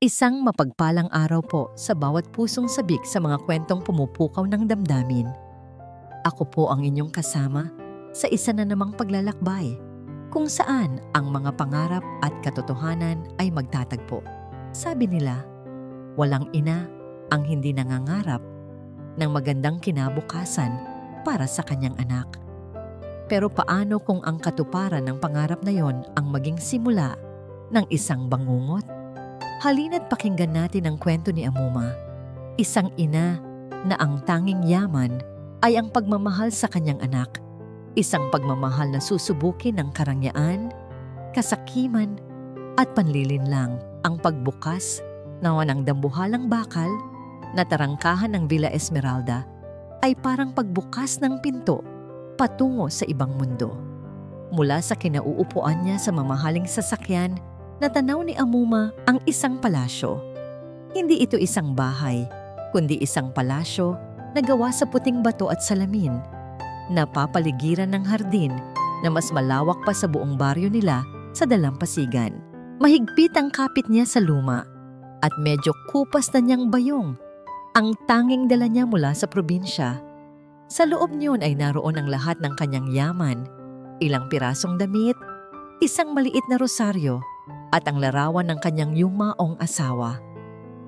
Isang mapagpalang araw po sa bawat pusong sabik sa mga kwentong pumupukaw ng damdamin. Ako po ang inyong kasama sa isa na namang paglalakbay kung saan ang mga pangarap at katotohanan ay magtatagpo. Sabi nila, walang ina ang hindi nangangarap ng magandang kinabukasan para sa kanyang anak. Pero paano kung ang katuparan ng pangarap na yon ang maging simula ng isang bangungot? Halina't pakinggan natin ang kwento ni Amuma, isang ina na ang tanging yaman ay ang pagmamahal sa kanyang anak. Isang pagmamahal na susubukin ng karangyaan, kasakiman at panlilinlang. Ang pagbukas ng dambuhalang bakal na tarangkahan ng Villa Esmeralda ay parang pagbukas ng pinto patungo sa ibang mundo. Mula sa kinauupuan niya sa mamahaling sasakyan, natanaw ni Amuma ang isang palasyo. Hindi ito isang bahay, kundi isang palasyo na gawa sa puting bato at salamin, napapaligiran ng hardin na mas malawak pa sa buong baryo nila sa Dalampasigan. Mahigpit ang kapit niya sa luma at medyo kupas na niyang bayong, ang tanging dala niya mula sa probinsya. Sa loob niyon ay naroon ang lahat ng kanyang yaman, ilang pirasong damit, isang maliit na rosaryo, at ang larawan ng kanyang yumaong asawa.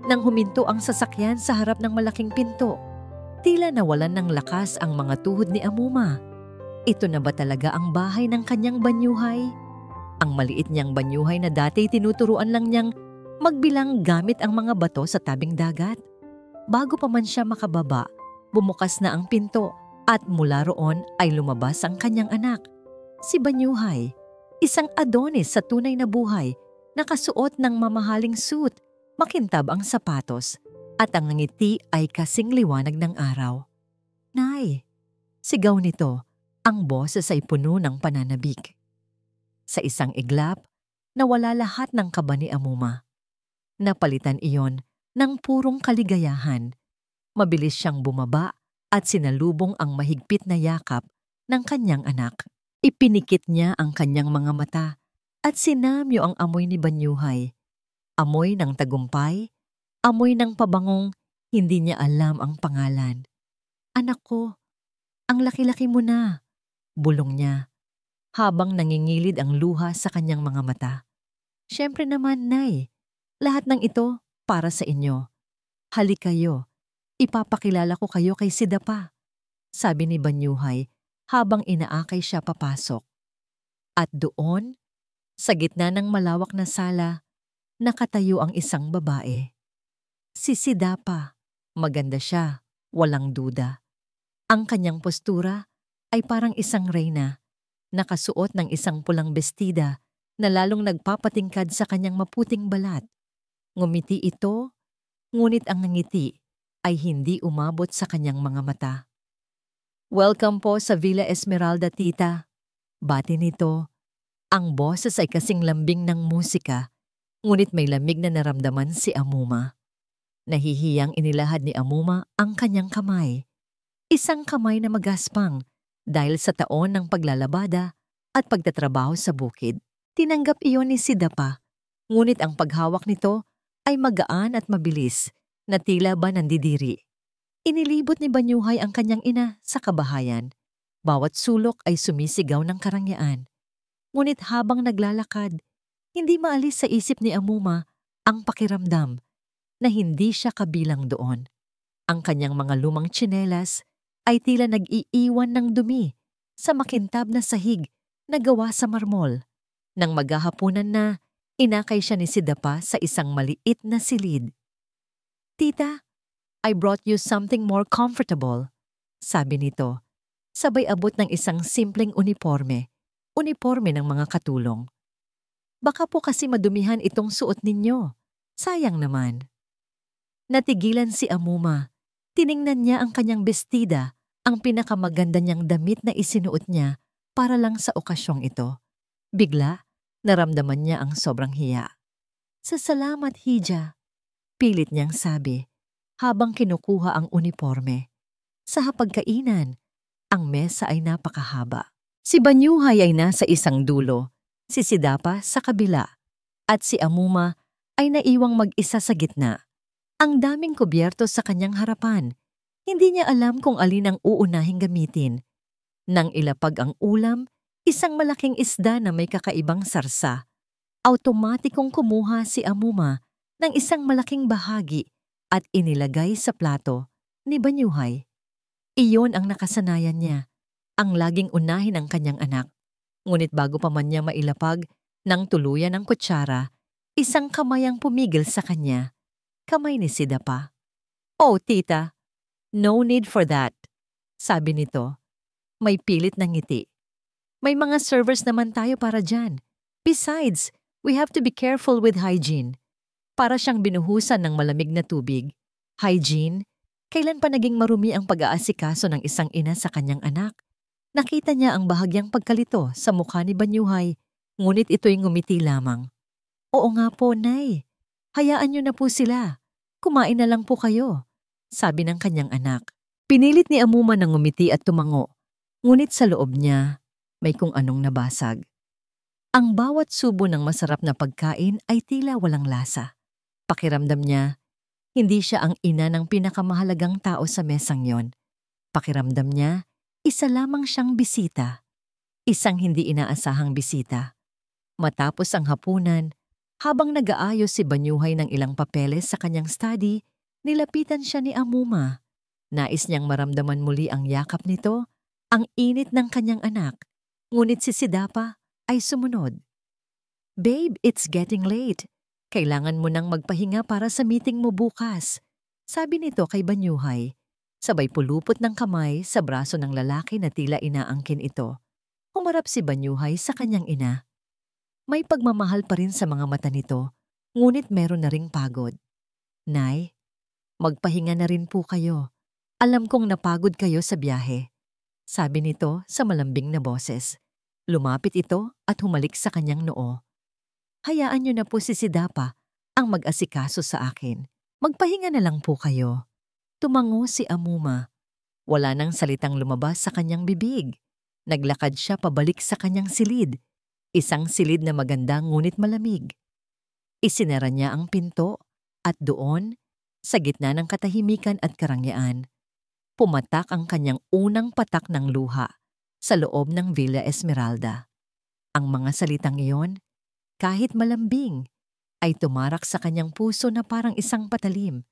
Nang huminto ang sasakyan sa harap ng malaking pinto, tila nawalan ng lakas ang mga tuhod ni Amuma. Ito na ba talaga ang bahay ng kanyang banyuhay? Ang maliit niyang banyuhay na dati tinuturuan lang niyang magbilang gamit ang mga bato sa tabing dagat. Bago pa man siya makababa, bumukas na ang pinto at mula roon ay lumabas ang kanyang anak. Si Banyuhay, isang Adonis sa tunay na buhay, nakasuot ng mamahaling suit, makintab ang sapatos, at ang ngiti ay kasing liwanag ng araw. "Nay!" sigaw nito, ang boses ay puno ng pananabik. Sa isang iglap, nawala lahat ng kaba ni Amuma. Napalitan iyon ng purong kaligayahan. Mabilis siyang bumaba at sinalubong ang mahigpit na yakap ng kanyang anak. Ipinikit niya ang kanyang mga mata at sinamyo ang amoy ni Banyuhay. Amoy ng tagumpay, amoy ng pabangong hindi niya alam ang pangalan. "Anak ko, ang laki-laki mo na," bulong niya, habang nangingilid ang luha sa kanyang mga mata. "Siyempre naman, Nay, lahat ng ito para sa inyo. Halik kayo, ipapakilala ko kayo kay Sidapa," sabi ni Banyuhay habang inaakay siya papasok. At doon, sa gitna ng malawak na sala, nakatayo ang isang babae. Si Sidapa, maganda siya, walang duda. Ang kanyang postura ay parang isang reyna, nakasuot ng isang pulang bestida na lalong nagpapatingkad sa kanyang maputing balat. Ngumiti ito, ngunit ang ngiti ay hindi umabot sa kanyang mga mata. "Welcome po sa Villa Esmeralda, tita," bati nito. Ang boses ay kasing lambing ng musika, ngunit may lamig na naramdaman si Amuma. Nahihiyang inilahad ni Amuma ang kanyang kamay. Isang kamay na magaspang dahil sa taon ng paglalabada at pagtatrabaho sa bukid. Tinanggap iyon ni Sidapa, ngunit ang paghawak nito ay magaan at mabilis na tila ba nandidiri. Inilibot ni Banyuhay ang kanyang ina sa kabahayan. Bawat sulok ay sumisigaw ng karangyaan. Ngunit habang naglalakad, hindi maalis sa isip ni Amuma ang pakiramdam na hindi siya kabilang doon. Ang kanyang mga lumang tsinelas ay tila nag-iiwan ng dumi sa makintab na sahig na gawa sa marmol. Nang maghahapunan na, inakay siya ni Sidapa sa isang maliit na silid. "Tita, I brought you something more comfortable," sabi nito. Sabay abot ng isang simpleng uniforme ng mga katulong. "Baka po kasi madumihan itong suot ninyo. Sayang naman." Natigilan si Amuma. Tiningnan niya ang kanyang bestida, ang pinakamaganda niyang damit na isinuot niya para lang sa okasyong ito. Bigla, naramdaman niya ang sobrang hiya. "Salamat, Hija," pilit niyang sabi, habang kinukuha ang uniforme. Sa hapagkainan, ang mesa ay napakahaba. Si Banyuhay ay nasa isang dulo, si Sidapa sa kabila, at si Amuma ay naiwang mag-isa sa gitna. Ang daming kubyerto sa kanyang harapan. Hindi niya alam kung alin ang uunahing gamitin. Nang ilapag ang ulam, isang malaking isda na may kakaibang sarsa. Automatikong kumuha si Amuma ng isang malaking bahagi at inilagay sa plato ni Banyuhay. Iyon ang nakasanayan niya, ang laging unahin ng kanyang anak. Ngunit bago pa man niya mailapag ng tuluyan ng kutsara, isang kamay ang pumigil sa kanya. Kamay ni Sidapa. "Oh, tita, no need for that," sabi nito. May pilit na ngiti. "May mga servers naman tayo para dyan. Besides, we have to be careful with hygiene." Para siyang binuhusan ng malamig na tubig. Hygiene? Kailan pa naging marumi ang pag-aasikaso ng isang ina sa kanyang anak? Nakita niya ang bahagyang pagkalito sa mukha ni Banyuhay, ngunit ito'y ngumiti lamang. "Oo nga po, Nay. Hayaan niyo na po sila. Kumain na lang po kayo," sabi ng kanyang anak. Pinilit ni Amuma na ngumiti at tumango, ngunit sa loob niya may kung anong nabasag. Ang bawat subo ng masarap na pagkain ay tila walang lasa. Pakiramdam niya, hindi siya ang ina ng pinakamahalagang tao sa mesang yon. Pakiramdam niya, isa lamang siyang bisita. Isang hindi inaasahang bisita. Matapos ang hapunan, habang nag-aayos si Banyuhay ng ilang papeles sa kanyang study, nilapitan siya ni Amuma. Nais niyang maramdaman muli ang yakap nito, ang init ng kanyang anak. Ngunit si Sidapa ay sumunod. "Babe, it's getting late. Kailangan mo nang magpahinga para sa meeting mo bukas," sabi nito kay Banyuhay. Sabay pulupot ng kamay sa braso ng lalaki na tila inaangkin ito. Humarap si Banyuhay sa kanyang ina. May pagmamahal pa rin sa mga mata nito, ngunit meron na ring pagod. "Nay, magpahinga na rin po kayo. Alam kong napagod kayo sa biyahe," sabi nito sa malambing na boses. Lumapit ito at humalik sa kanyang noo. "Hayaan niyo na po si Sidapa ang mag-asikaso sa akin. Magpahinga na lang po kayo." Tumango si Amuma. Wala nang salitang lumabas sa kanyang bibig. Naglakad siya pabalik sa kanyang silid. Isang silid na maganda ngunit malamig. Isinara niya ang pinto at doon, sa gitna ng katahimikan at karangyaan, pumatak ang kanyang unang patak ng luha sa loob ng Villa Esmeralda. Ang mga salitang iyon, kahit malambing, ay tumarak sa kanyang puso na parang isang patalim.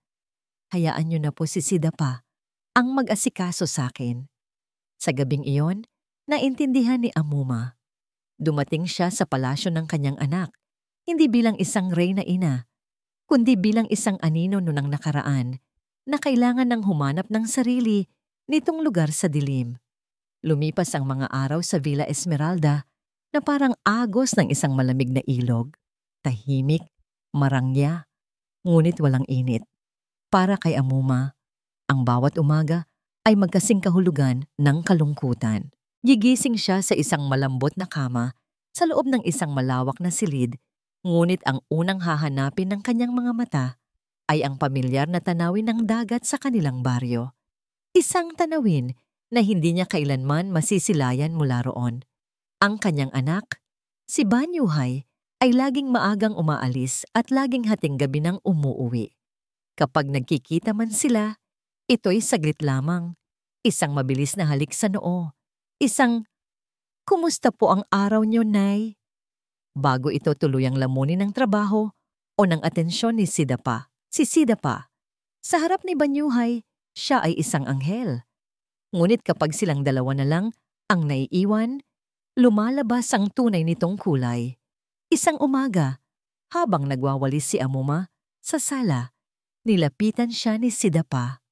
"Hayaan niyo na po si Sidapa ang mag-asikaso sa akin." Sa gabing iyon, naintindihan ni Amuma. Dumating siya sa palasyo ng kanyang anak, hindi bilang isang reyna ina, kundi bilang isang anino nunang nakaraan na kailangan ng humanap ng sarili nitong lugar sa dilim. Lumipas ang mga araw sa Villa Esmeralda na parang agos ng isang malamig na ilog. Tahimik, marangya, ngunit walang init. Para kay Amuma, ang bawat umaga ay magkasing kahulugan ng kalungkutan. Gigising siya sa isang malambot na kama sa loob ng isang malawak na silid, ngunit ang unang hahanapin ng kanyang mga mata ay ang pamilyar na tanawin ng dagat sa kanilang baryo. Isang tanawin na hindi niya kailanman masisilayan mula roon. Ang kanyang anak, si Banyuhay, ay laging maagang umaalis at laging hating gabi nang umuuwi. Kapag nagkikita man sila, ito'y saglit lamang, isang mabilis na halik sa noo, isang, "Kumusta po ang araw niyo, Nay?" Bago ito tuluyang lamunin ng trabaho o ng atensyon ni Sidapa. Si Sidapa, sa harap ni Banyuhay, siya ay isang anghel. Ngunit kapag silang dalawa na lang ang naiiwan, lumalabas ang tunay nitong kulay. Isang umaga, habang nagwawalis si Amuma sa sala, nilapitan siya ni Sidapa.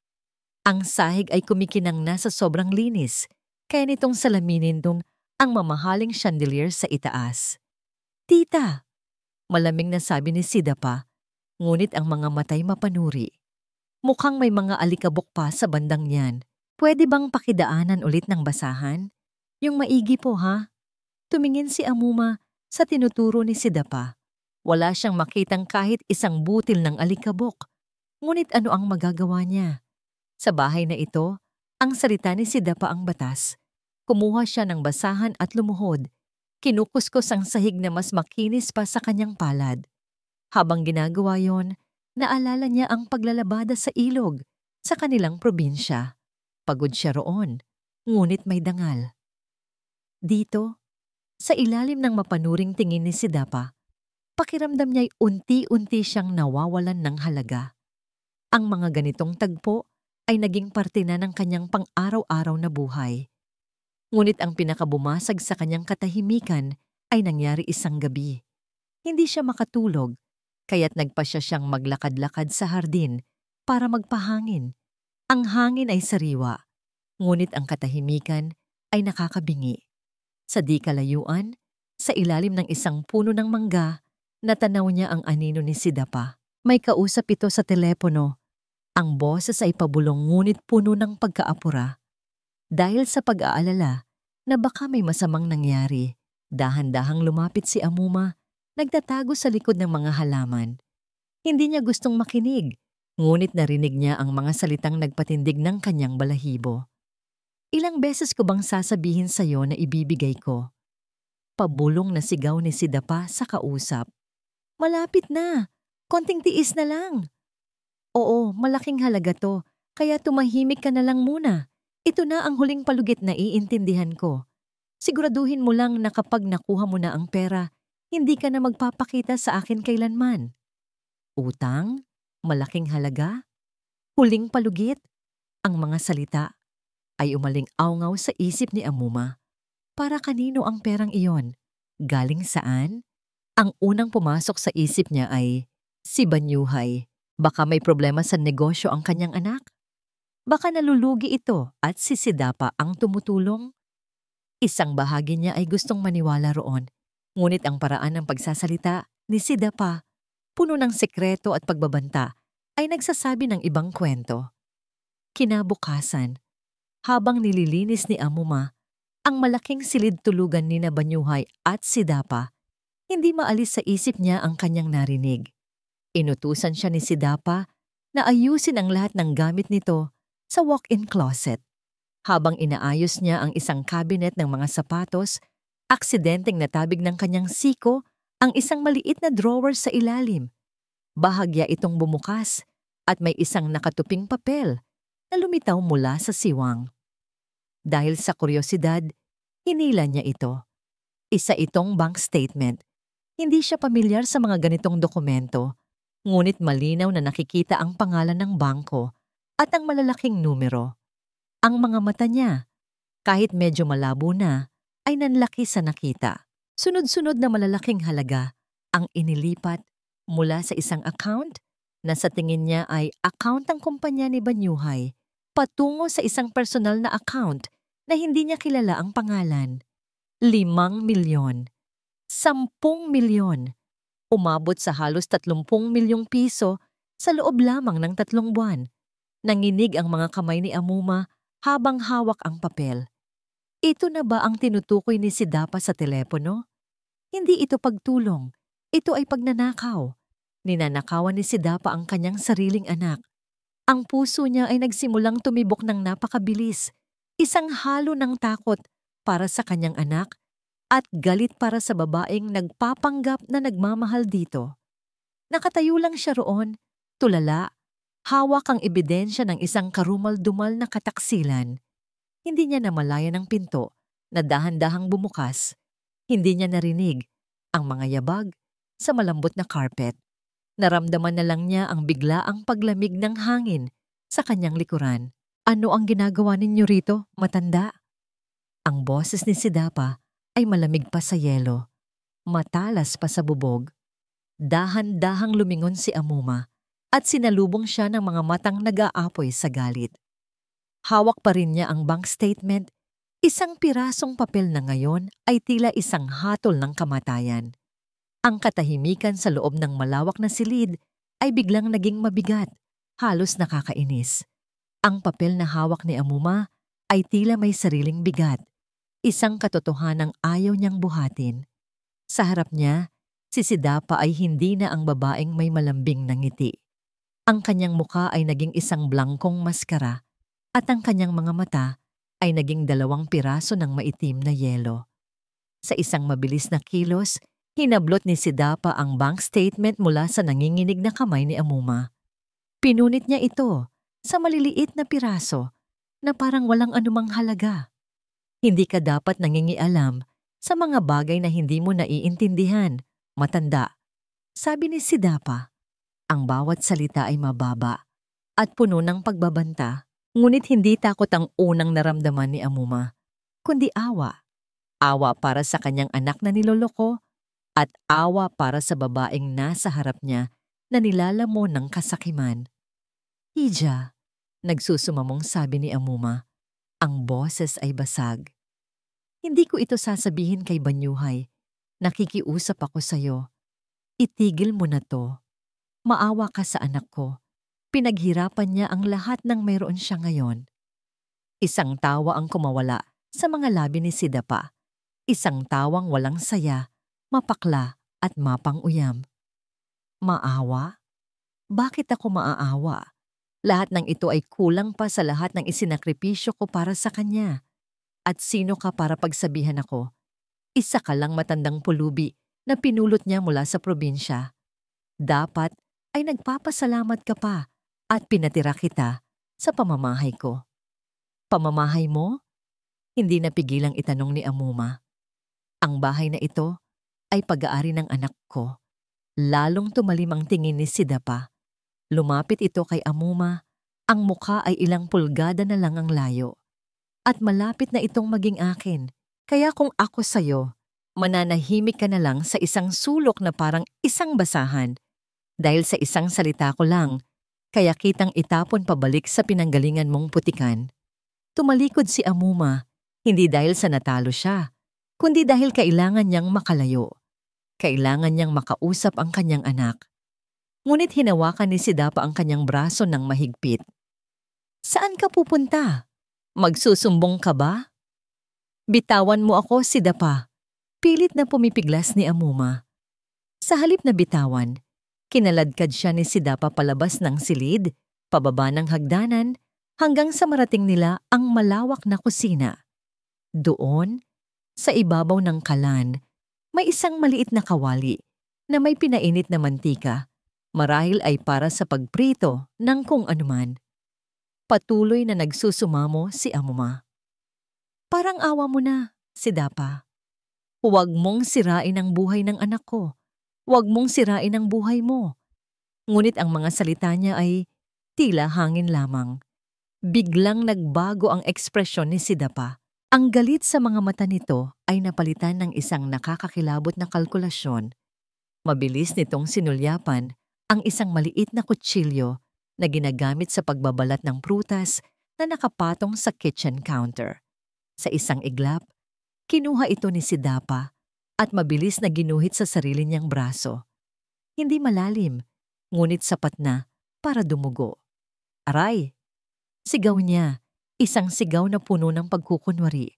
Ang sahig ay kumikinang na sa sobrang linis, kaya nitong salaminin dong ang mamahaling chandelier sa itaas. "Tita," malamig na sabi ni Sidapa, ngunit ang mga matay mapanuri. Mukhang may mga alikabok pa sa bandang yan. "Pwede bang pakidaanan ulit ng basahan? Yung maigi po, ha?" Tumingin si Amuma sa tinuturo ni Sidapa. Wala siyang makitang kahit isang butil ng alikabok. Ngunit ano ang magagawa niya? Sa bahay na ito, ang salita ni Sidapa ang batas. Kumuha siya ng basahan at lumuhod. Kinukuskos ang sahig na mas makinis pa sa kanyang palad. Habang ginagawa yon, naalala niya ang paglalabada sa ilog sa kanilang probinsya. Pagod siya roon, ngunit may dangal. Dito, sa ilalim ng mapanuring tingin ni Sidapa, pakiramdam niya'y unti-unti siyang nawawalan ng halaga. Ang mga ganitong tagpo ay naging parte na ng kanyang pang-araw-araw na buhay. Ngunit ang pinakabumasag sa kanyang katahimikan ay nangyari isang gabi. Hindi siya makatulog, kaya't nagpa siyang maglakad-lakad sa hardin para magpahangin. Ang hangin ay sariwa, ngunit ang katahimikan ay nakakabingi. Sa di kalayuan, sa ilalim ng isang puno ng mangga, natanaw niya ang anino ni Sidapa. May kausap ito sa telepono. Ang boses ay pabulong ngunit puno ng pagkaapura. Dahil sa pag-aalala na baka may masamang nangyari, dahan-dahang lumapit si Amuma, nagtatago sa likod ng mga halaman. Hindi niya gustong makinig, ngunit narinig niya ang mga salitang nagpatindig ng kanyang balahibo. Ilang beses ko bang sasabihin sa'yo na ibibigay ko? Pabulong na sigaw ni Sidapa sa kausap. Malapit na, konting tiis na lang. Oo, malaking halaga to, kaya tumahimik ka na lang muna. Ito na ang huling palugit na iintindihan ko. Siguraduhin mo lang na kapag nakuha mo na ang pera, hindi ka na magpapakita sa akin kailanman. Utang? Malaking halaga? Huling palugit? Ang mga salita ay umaling awngaw sa isip ni Amuma. Para kanino ang perang iyon? Galing saan? Ang unang pumasok sa isip niya ay si Banyuhay. Baka may problema sa negosyo ang kanyang anak? Baka nalulugi ito at si Sidapa ang tumutulong? Isang bahagi niya ay gustong maniwala roon, ngunit ang paraan ng pagsasalita ni Sidapa, puno ng sekreto at pagbabanta, ay nagsasabi ng ibang kwento. Kinabukasan, habang nililinis ni Amuma ang malaking silid tulugan ni Banyuhay at Sidapa, hindi maalis sa isip niya ang kanyang narinig. Inutusan siya ni Sidapa na ayusin ang lahat ng gamit nito sa walk-in closet. Habang inaayos niya ang isang cabinet ng mga sapatos, aksidenteng natabig ng kanyang siko ang isang maliit na drawer sa ilalim. Bahagya itong bumukas at may isang nakatuping papel na lumitaw mula sa siwang. Dahil sa kuryosidad, hinila niya ito. Isa itong bank statement. Hindi siya pamilyar sa mga ganitong dokumento, ngunit malinaw na nakikita ang pangalan ng bangko at ang malalaking numero. Ang mga mata niya, kahit medyo malabo na, ay nanlaki sa nakita. Sunod-sunod na malalaking halaga ang inilipat mula sa isang account na sa tingin niya ay account ng kumpanya ni Banyuhay patungo sa isang personal na account na hindi niya kilala ang pangalan. 5 milyon. 10 milyon. Umabot sa halos 30 milyong piso sa loob lamang ng 3 buwan. Nanginig ang mga kamay ni Amuma habang hawak ang papel. Ito na ba ang tinutukoy ni Sidapa sa telepono? Hindi ito pagtulong. Ito ay pagnanakaw. Ninanakawan ni Sidapa ang kanyang sariling anak. Ang puso niya ay nagsimulang tumibok ng napakabilis. Isang halo ng takot para sa kanyang anak at galit para sa babaeng nagpapanggap na nagmamahal dito. Nakatayo lang siya roon, tulala, hawak ang ebidensya ng isang karumal-dumal na kataksilan. Hindi niya namalayan ang pinto na dahan-dahang bumukas. Hindi niya narinig ang mga yabag sa malambot na carpet. Naramdaman na lang niya ang biglaang paglamig ng hangin sa kanyang likuran. Ano ang ginagawa ninyo rito, matanda? Ang boses ni Sidapa ay malamig pa sa yelo, matalas pa sa bubog. Dahan-dahang lumingon si Amuma at sinalubong siya ng mga matang nag-aapoy sa galit. Hawak pa rin niya ang bank statement, isang pirasong papel na ngayon ay tila isang hatol ng kamatayan. Ang katahimikan sa loob ng malawak na silid ay biglang naging mabigat, halos nakakainis. Ang papel na hawak ni Amuma ay tila may sariling bigat. Isang katotohanang ayaw niyang buhatin. Sa harap niya, si Sidapa ay hindi na ang babaeng may malambing na ngiti. Ang kanyang muka ay naging isang blangkong maskara at ang kanyang mga mata ay naging 2 piraso ng maitim na yelo. Sa isang mabilis na kilos, Hinablot ni Sidapa ang bank statement mula sa nanginginig na kamay ni Amuma. Pinunit niya ito sa maliliit na piraso na parang walang anumang halaga. Hindi ka dapat nangingialam sa mga bagay na hindi mo naiintindihan, matanda. Sabi ni Sidapa, ang bawat salita ay mababa at puno ng pagbabanta, ngunit hindi takot ang unang naramdaman ni Amuma, kundi awa. Awa para sa kanyang anak na niloloko at awa para sa babaeng nasa harap niya na nilalamon ng kasakiman. Hija, nagsusumamong sabi ni Amuma, ang boses ay basag. Hindi ko ito sasabihin kay Banyuhay. Nakikiusap ako sa'yo. Itigil mo na to. Maawa ka sa anak ko. Pinaghirapan niya ang lahat ng mayroon siya ngayon. Isang tawa ang kumawala sa mga labi ni Sidapa. Isang tawang walang saya, mapakla at mapang-uyam. Maawa? Bakit ako maaawa? Lahat ng ito ay kulang pa sa lahat ng isinakripisyo ko para sa kanya. At sino ka para pagsabihan ako? Isa ka lang matandang pulubi na pinulot niya mula sa probinsya. Dapat ay nagpapasalamat ka pa at pinatira kita sa pamamahay ko. Pamamahay mo? Hindi napigilang itanong ni Amuma. Ang bahay na ito ay pag-aari ng anak ko. Lalong tumalim ang tingin ni Sidapa. Lumapit ito kay Amuma. Ang mukha ay ilang pulgada na lang ang layo. At malapit na itong maging akin. Kaya kung ako sa'yo, mananahimik ka na lang sa isang sulok na parang isang basahan. Dahil sa isang salita ko lang, kaya kitang itapon pabalik sa pinanggalingan mong putikan. Tumalikod si Amuma, hindi dahil sa natalo siya, kundi dahil kailangan niyang makalayo. Kailangan niyang makausap ang kanyang anak. Ngunit hinawakan ni Sidapa ang kanyang braso ng mahigpit. Saan ka pupunta? Magsusumbong ka ba? Bitawan mo ako, Sidapa. Pilit na pumipiglas ni Amuma. Sa halip na bitawan, kinaladkad siya ni Sidapa palabas ng silid, pababa ng hagdanan, hanggang sa marating nila ang malawak na kusina. Doon, sa ibabaw ng kalan, may isang maliit na kawali na may pinainit na mantika, marahil ay para sa pagprito ng kung anuman. Patuloy na nagsusumamo si Amuma. Parang awa mo na, Sidapa. Huwag mong sirain ang buhay ng anak ko. Huwag mong sirain ang buhay mo. Ngunit ang mga salita niya ay tila hangin lamang. Biglang nagbago ang ekspresyon ni Sidapa. Ang galit sa mga mata nito ay napalitan ng isang nakakakilabot na kalkulasyon. Mabilis nitong sinulyapan ang isang maliit na kutsilyo na ginagamit sa pagbabalat ng prutas na nakapatong sa kitchen counter. Sa isang iglap, kinuha ito ni Sidapa at mabilis na ginuhit sa sarili niyang braso. Hindi malalim, ngunit sapat na para dumugo. Aray! Sigaw niya, isang sigaw na puno ng pagkukunwari.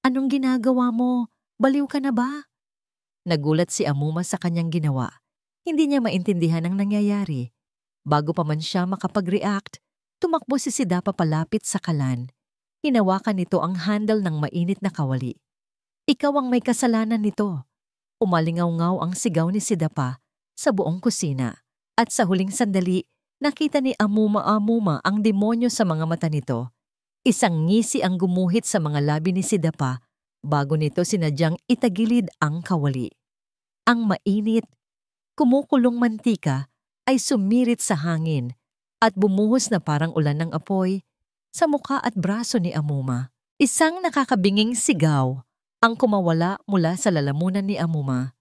Anong ginagawa mo? Baliw ka na ba? Nagulat si Amuma sa kanyang ginawa. Hindi niya maintindihan ang nangyayari. Bago pa man siya makapag-react, tumakbo si Sidapa palapit sa kalan. Hinawakan nito ang handle ng mainit na kawali. Ikaw ang may kasalanan nito. Umalingaw-ngaw ang sigaw ni Sidapa sa buong kusina. At sa huling sandali, nakita ni Amuma ang demonyo sa mga mata nito. Isang ngisi ang gumuhit sa mga labi ni Sidapa bago nito sinadyang itagilid ang kawali. Ang mainit, kumukulong mantika ay sumirit sa hangin at bumuhos na parang ulan ng apoy sa mukha at braso ni Amuma. Isang nakakabinging sigaw ang kumawala mula sa lalamunan ni Amuma.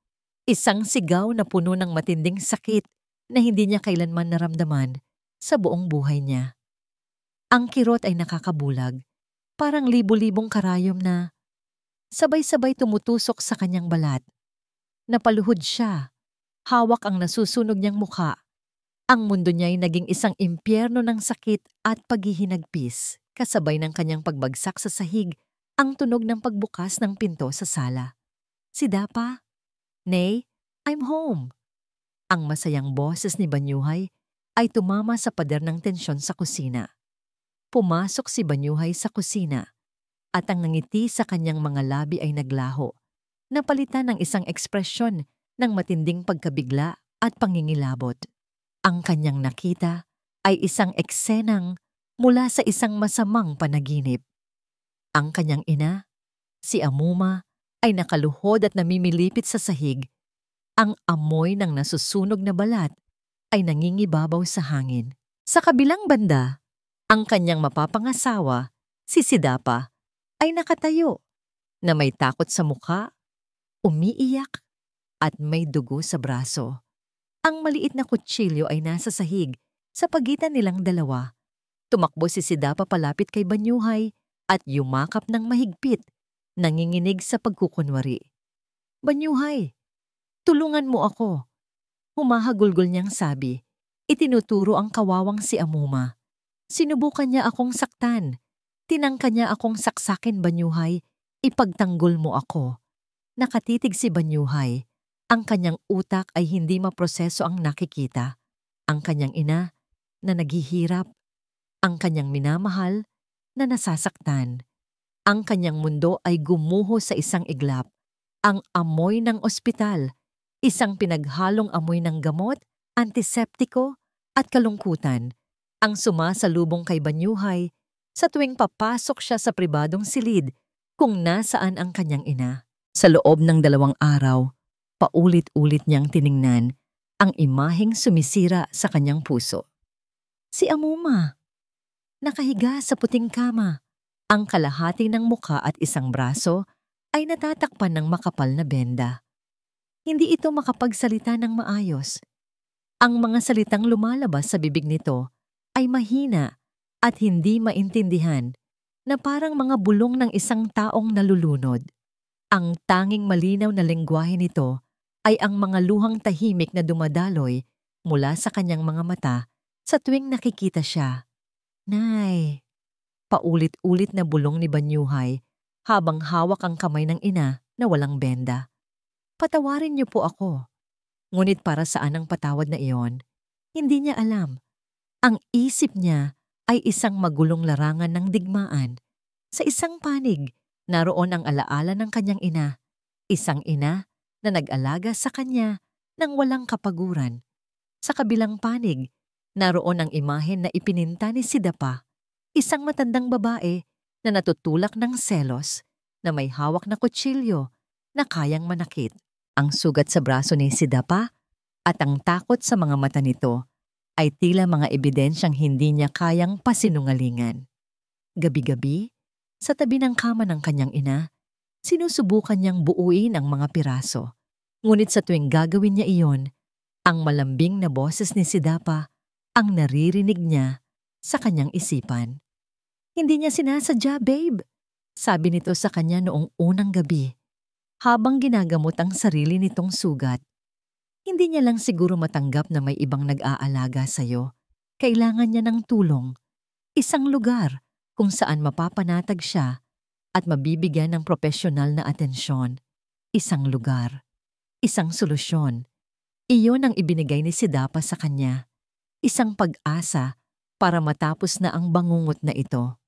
Isang sigaw na puno ng matinding sakit na hindi niya kailanman naramdaman sa buong buhay niya. Ang kirot ay nakakabulag, parang libo-libong karayom na sabay-sabay tumutusok sa kanyang balat. Napaluhod siya, hawak ang nasusunog niyang mukha. Ang mundo niya ay naging isang impyerno ng sakit at paghihinagpis, kasabay ng kanyang pagbagsak sa sahig, ang tunog ng pagbukas ng pinto sa sala. Sidapa? Nay, I'm home. Ang masayang boses ni Banyuhay ay tumama sa pader ng tensyon sa kusina. Pumasok si Banyuhay sa kusina at ang nangiti sa kanyang mga labi ay naglaho, napalitan ng isang ekspresyon ng matinding pagkabigla at pangingilabot. Ang kanyang nakita ay isang eksenang mula sa isang masamang panaginip. Ang kanyang ina, si Amuma, ay nakaluhod at namimilipit sa sahig. Ang amoy ng nasusunog na balat ay nangingibabaw sa hangin. Sa kabilang banda, ang kanyang mapapangasawa, si Sidapa, ay nakatayo na may takot sa mukha, umiiyak at may dugo sa braso. Ang maliit na kutsilyo ay nasa sahig sa pagitan nilang dalawa. Tumakbo si Sidapa palapit kay Banyuhay at yumakap ng mahigpit, nanginginig sa pagkukunwari. "Banyuhay, tulungan mo ako." Humahagulgol niyang sabi. Itinuturo ang kawawang si Amuma. "Sinubukan niya akong saktan. Tinangka niya akong saksakin, Banyuhay. Ipagtanggol mo ako." Nakatitig si Banyuhay. Ang kanyang utak ay hindi maproseso ang nakikita. Ang kanyang ina na naghihirap. Ang kanyang minamahal na nasasaktan. Ang kanyang mundo ay gumuho sa isang iglap. Ang amoy ng ospital, isang pinaghalong amoy ng gamot, antiseptiko at kalungkutan, ang sumasalubong kay Banyuhay sa tuwing papasok siya sa pribadong silid kung nasaan ang kanyang ina. Sa loob ng 2 araw, paulit-ulit niyang tiningnan ang imaheng sumisira sa kanyang puso. Si Amuma, nakahiga sa puting kama. Ang kalahati ng muka at isang braso ay natatakpan ng makapal na benda. Hindi ito makapagsalita ng maayos. Ang mga salitang lumalabas sa bibig nito ay mahina at hindi maintindihan, na parang mga bulong ng isang taong nalulunod. Ang tanging malinaw na lengguwahe nito ay ang mga luhang tahimik na dumadaloy mula sa kanyang mga mata sa tuwing nakikita siya. "Nay," paulit-ulit na bulong ni Banyuhay habang hawak ang kamay ng ina na walang benda. "Patawarin niyo po ako." Ngunit para saan ang patawad na iyon? Hindi niya alam. Ang isip niya ay isang magulong larangan ng digmaan. Sa isang panig, naroon ang alaala ng kanyang ina. Isang ina na nag-alaga sa kanya ng walang kapaguran. Sa kabilang panig, naroon ang imahen na ipininta ni Sidapa. Isang matandang babae na natutulak ng selos, na may hawak na kutsilyo na kayang manakit. Ang sugat sa braso ni Sidapa at ang takot sa mga mata nito ay tila mga ebidensyang hindi niya kayang pasinungalingan. Gabi-gabi, sa tabi ng kama ng kanyang ina, sinusubukan niyang buuin ang mga piraso. Ngunit sa tuwing gagawin niya iyon, ang malambing na boses ni Sidapa ang naririnig niya sa kanyang isipan. "Hindi niya sinasadya, babe," sabi nito sa kanya noong unang gabi, habang ginagamot ang sarili nitong sugat. "Hindi niya lang siguro matanggap na may ibang nag-aalaga sa'yo. Kailangan niya ng tulong. Isang lugar kung saan mapapanatag siya at mabibigyan ng propesyonal na atensyon. Isang lugar. Isang solusyon." Iyon ang ibinigay ni Sidapa sa kanya. Isang pag-asa para matapos na ang bangungot na ito.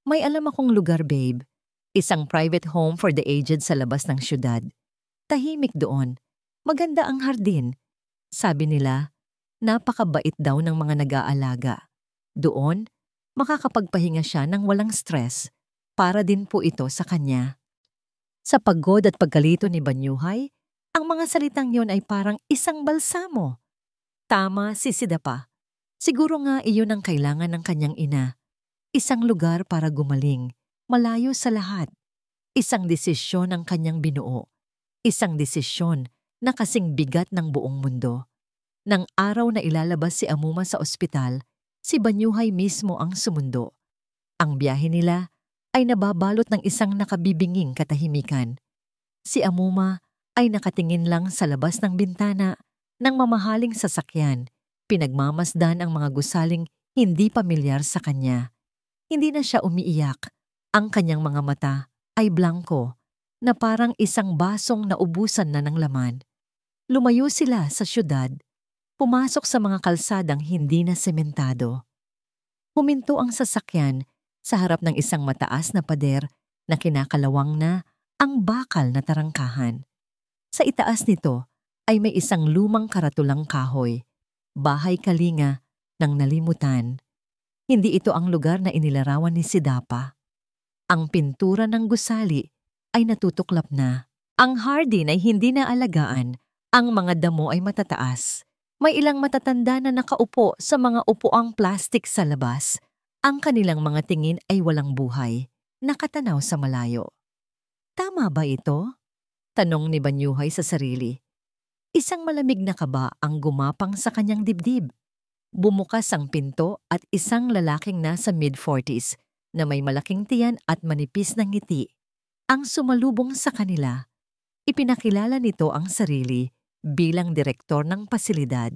"May alam akong lugar, babe. Isang private home for the aged sa labas ng syudad. Tahimik doon. Maganda ang hardin. Sabi nila, napakabait daw ng mga nag-aalaga. Doon, makakapagpahinga siya ng walang stress. Para din po ito sa kanya." Sa pagod at pagkalito ni Banyuhay, ang mga salitang yon ay parang isang balsamo. Tama si Sidapa. Siguro nga iyon ang kailangan ng kanyang ina. Isang lugar para gumaling, malayo sa lahat. Isang desisyon ang kanyang binuo. Isang desisyon na kasing bigat ng buong mundo. Nang araw na ilalabas si Amuma sa ospital, si Banyuhay mismo ang sumundo. Ang biyahe nila ay nababalot ng isang nakabibinging katahimikan. Si Amuma ay nakatingin lang sa labas ng bintana ng mamahaling sasakyan. Pinagmamasdan ang mga gusaling hindi pamilyar sa kanya. Hindi na siya umiiyak. Ang kanyang mga mata ay blanko, na parang isang basong naubusan na ng laman. Lumayo sila sa syudad, pumasok sa mga kalsadang hindi na sementado. Huminto ang sasakyan sa harap ng isang mataas na pader na kinakalawang na ang bakal na tarangkahan. Sa itaas nito ay may isang lumang karatulang kahoy, bahay kalinga ng nalimutan. Hindi ito ang lugar na inilarawan ni Sidapa. Ang pintura ng gusali ay natutuklap na. Ang hardin ay hindi na alagaan. Ang mga damo ay matataas. May ilang matatanda na nakaupo sa mga upuang plastik sa labas. Ang kanilang mga tingin ay walang buhay, nakatanaw sa malayo. Tama ba ito? Tanong ni Banyuhay sa sarili. Isang malamig na kaba ang gumapang sa kanyang dibdib. Bumukas ang pinto at isang lalaking nasa mid-40s na may malaking tiyan at manipis na ngiti ang sumalubong sa kanila. Ipinakilala nito ang sarili bilang direktor ng pasilidad.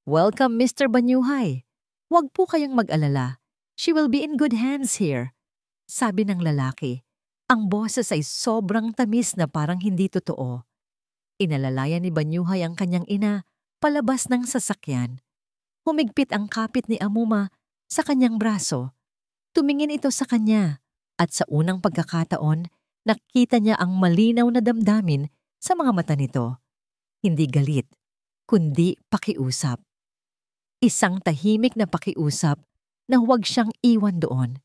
"Welcome, Mr. Banyuhay. Huwag po kayong mag-alala. She will be in good hands here," sabi ng lalaki. Ang boses ay sobrang tamis na parang hindi totoo. Inalalayan ni Banyuhay ang kanyang ina palabas ng sasakyan. Humigpit ang kapit ni Amuma sa kanyang braso. Tumingin ito sa kanya at sa unang pagkakataon, nakita niya ang malinaw na damdamin sa mga mata nito. Hindi galit, kundi pakiusap. Isang tahimik na pakiusap na huwag siyang iwan doon.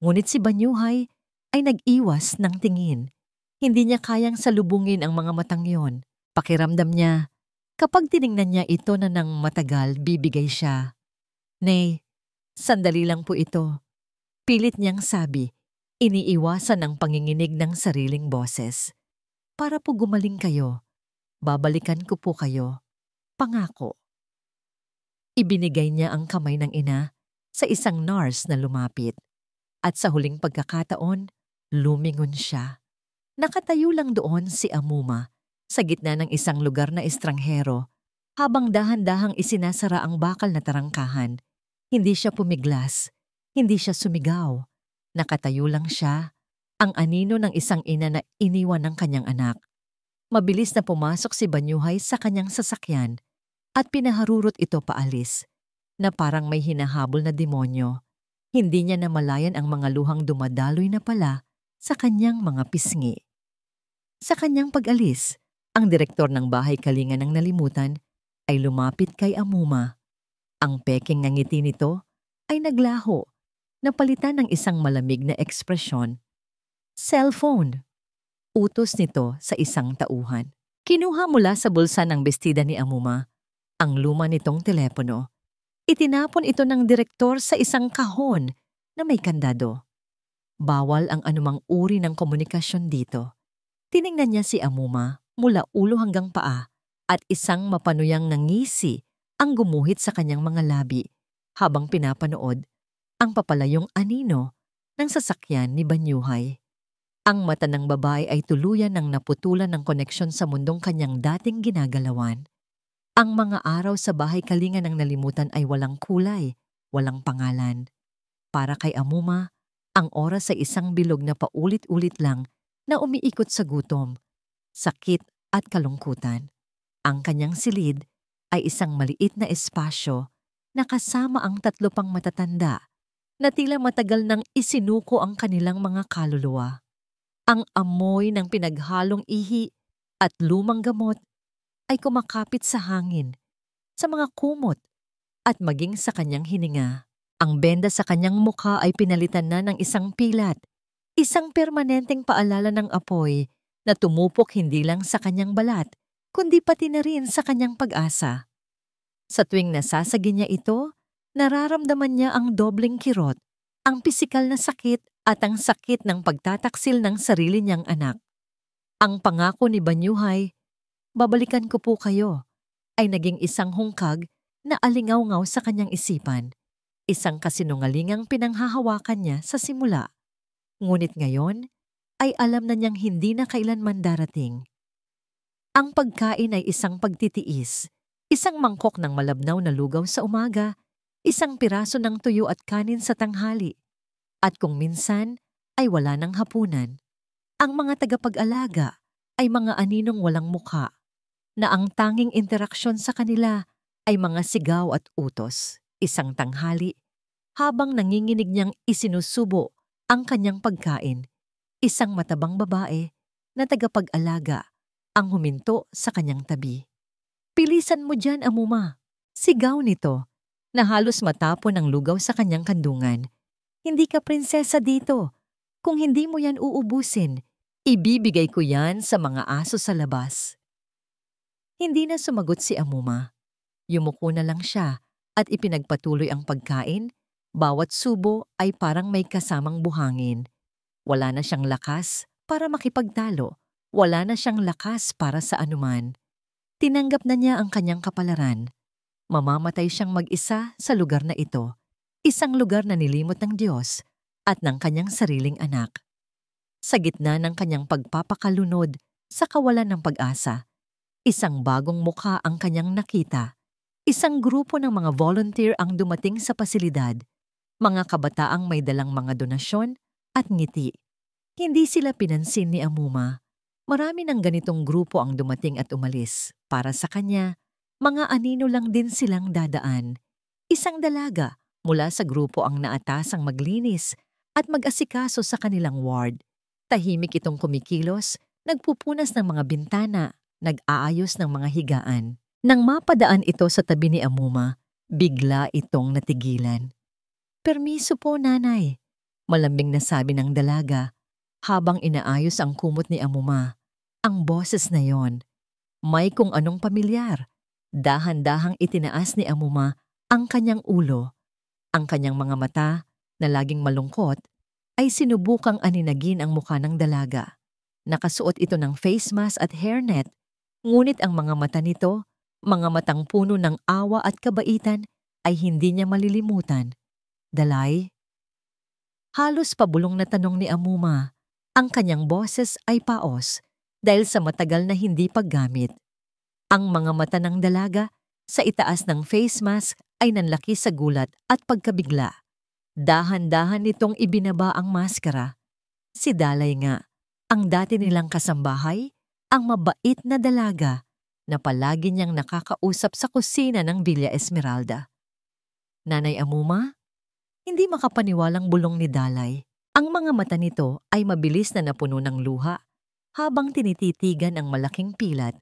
Ngunit si Banyuhay ay nag-iwas ng tingin. Hindi niya kayang salubungin ang mga matang yon. Pakiramdam niya, kapag tiningnan niya ito na ng matagal, bibigay siya. "Nay, sandali lang po ito." Pilit niyang sabi, iniiwasan ang panginginig ng sariling boses. "Para po gumaling kayo, babalikan ko po kayo. Pangako." Ibinigay niya ang kamay ng ina sa isang nurse na lumapit. At sa huling pagkakataon, lumingon siya. Nakatayo lang doon si Amuma sa gitna ng isang lugar na estranghero habang dahan-dahang isinasara ang bakal na tarangkahan. Hindi siya pumiglas, hindi siya sumigaw. Nakatayo lang siya, ang anino ng isang ina na iniwan ng kanyang anak. Mabilis na pumasok si Banyuhay sa kanyang sasakyan at pinaharurot ito paalis na parang may hinahabol na demonyo. Hindi niya namalayan ang mga luhang dumadaloy na pala sa kanyang mga pisngi. Sa kanyang pag-alis, ang direktor ng bahay kalinga ng nalimutan ay lumapit kay Amuma. Ang peking ng ngiti nito ay naglaho, napalitan ng isang malamig na ekspresyon. "Cellphone," utos nito sa isang tauhan. Kinuha mula sa bulsa ng bestida ni Amuma ang luma nitong telepono. Itinapon ito ng direktor sa isang kahon na may kandado. Bawal ang anumang uri ng komunikasyon dito. Tiningnan niya si Amuma mula ulo hanggang paa at isang mapanuyang ngisi ang gumuhit sa kanyang mga labi habang pinapanood ang papalayong anino ng sasakyan ni Banyuhay. Ang mata ng babae ay tuluyan ng naputulan ng koneksyon sa mundong kanyang dating ginagalawan. Ang mga araw sa bahay kalinga ng nalimutan ay walang kulay, walang pangalan. Para kay Amuma, ang oras ay isang bilog na paulit-ulit lang na umiikot sa gutom, sakit at kalungkutan. Ang kanyang silid ay isang maliit na espasyo na kasama ang 3 pang matatanda na tila matagal nang isinuko ang kanilang mga kaluluwa. Ang amoy ng pinaghalong ihi at lumang gamot ay kumakapit sa hangin, sa mga kumot, at maging sa kanyang hininga. Ang benda sa kanyang mukha ay pinalitan na ng isang pilat, isang permanenteng paalala ng apoy na tumupok hindi lang sa kanyang balat, kundi pati na rin sa kanyang pag-asa. Sa tuwing nasasagi niya ito, nararamdaman niya ang dobleng kirot, ang pisikal na sakit at ang sakit ng pagtataksil ng sarili niyang anak. Ang pangako ni Banyuhay, "Babalikan ko po kayo," ay naging isang hungkag na alingaw-ngaw sa kanyang isipan. Isang kasinungalingang pinanghahawakan niya sa simula. Ngunit ngayon ay alam na niyang hindi na kailanman darating. Ang pagkain ay isang pagtitiis, isang mangkok ng malabnaw na lugaw sa umaga, isang piraso ng tuyo at kanin sa tanghali, at kung minsan ay wala ng hapunan. Ang mga tagapag-alaga ay mga aninong walang mukha, na ang tanging interaksyon sa kanila ay mga sigaw at utos. Isang tanghali, habang nanginginig niyang isinusubo ang kanyang pagkain, isang matabang babae na tagapag-alaga ang huminto sa kanyang tabi. Bilisan mo dyan, Amuma. Sigaw nito, na halos matapon ang lugaw sa kanyang kandungan. Hindi ka prinsesa dito. Kung hindi mo yan uubusin, ibibigay ko yan sa mga aso sa labas. Hindi na sumagot si Amuma. Yumuko na lang siya at ipinagpatuloy ang pagkain. Bawat subo ay parang may kasamang buhangin. Wala na siyang lakas para makipagtalo. Wala na siyang lakas para sa anuman. Tinanggap na niya ang kanyang kapalaran. Mamamatay siyang mag-isa sa lugar na ito. Isang lugar na nilimot ng Diyos at ng kanyang sariling anak. Sa gitna ng kanyang pagpapakalunod sa kawalan ng pag-asa, isang bagong mukha ang kanyang nakita. Isang grupo ng mga volunteer ang dumating sa pasilidad. Mga kabataang may dalang mga donasyon at ngiti. Hindi sila pinansin ni Amuma. Marami ng ganitong grupo ang dumating at umalis. Para sa kanya, mga anino lang din silang dadaan. Isang dalaga mula sa grupo ang naatasang maglinis at mag-asikaso sa kanilang ward. Tahimik itong kumikilos, nagpupunas ng mga bintana, nag-aayos ng mga higaan. Nang mapadaan ito sa tabi ni Amuma, bigla itong natigilan. "Permiso po, nanay," malambing na sabi ng dalaga habang inaayos ang kumot ni Amuma. Ang boses na yon, may kung anong pamilyar. Dahan-dahang itinaas ni Amuma ang kanyang ulo. Ang kanyang mga mata, na laging malungkot, ay sinubukang aninagin ang mukha ng dalaga. Nakasuot ito ng face mask at hairnet, ngunit ang mga mata nito, mga matang puno ng awa at kabaitan, ay hindi niya malilimutan. "Dalay?" Halos pabulong na tanong ni Amuma. Ang kanyang boses ay paos dahil sa matagal na hindi paggamit. Ang mga mata ng dalaga sa itaas ng face mask ay nanlaki sa gulat at pagkabigla. Dahan-dahan nitong ibinaba ang maskara. Si Dalay nga, ang dati nilang kasambahay, ang mabait na dalaga na palagi niyang nakakausap sa kusina ng Villa Esmeralda. "Nanay Amuma?" Hindi makapaniwalang bulong ni Dalay. Ang mga mata nito ay mabilis na napuno ng luha habang tinititigan ang malaking pilat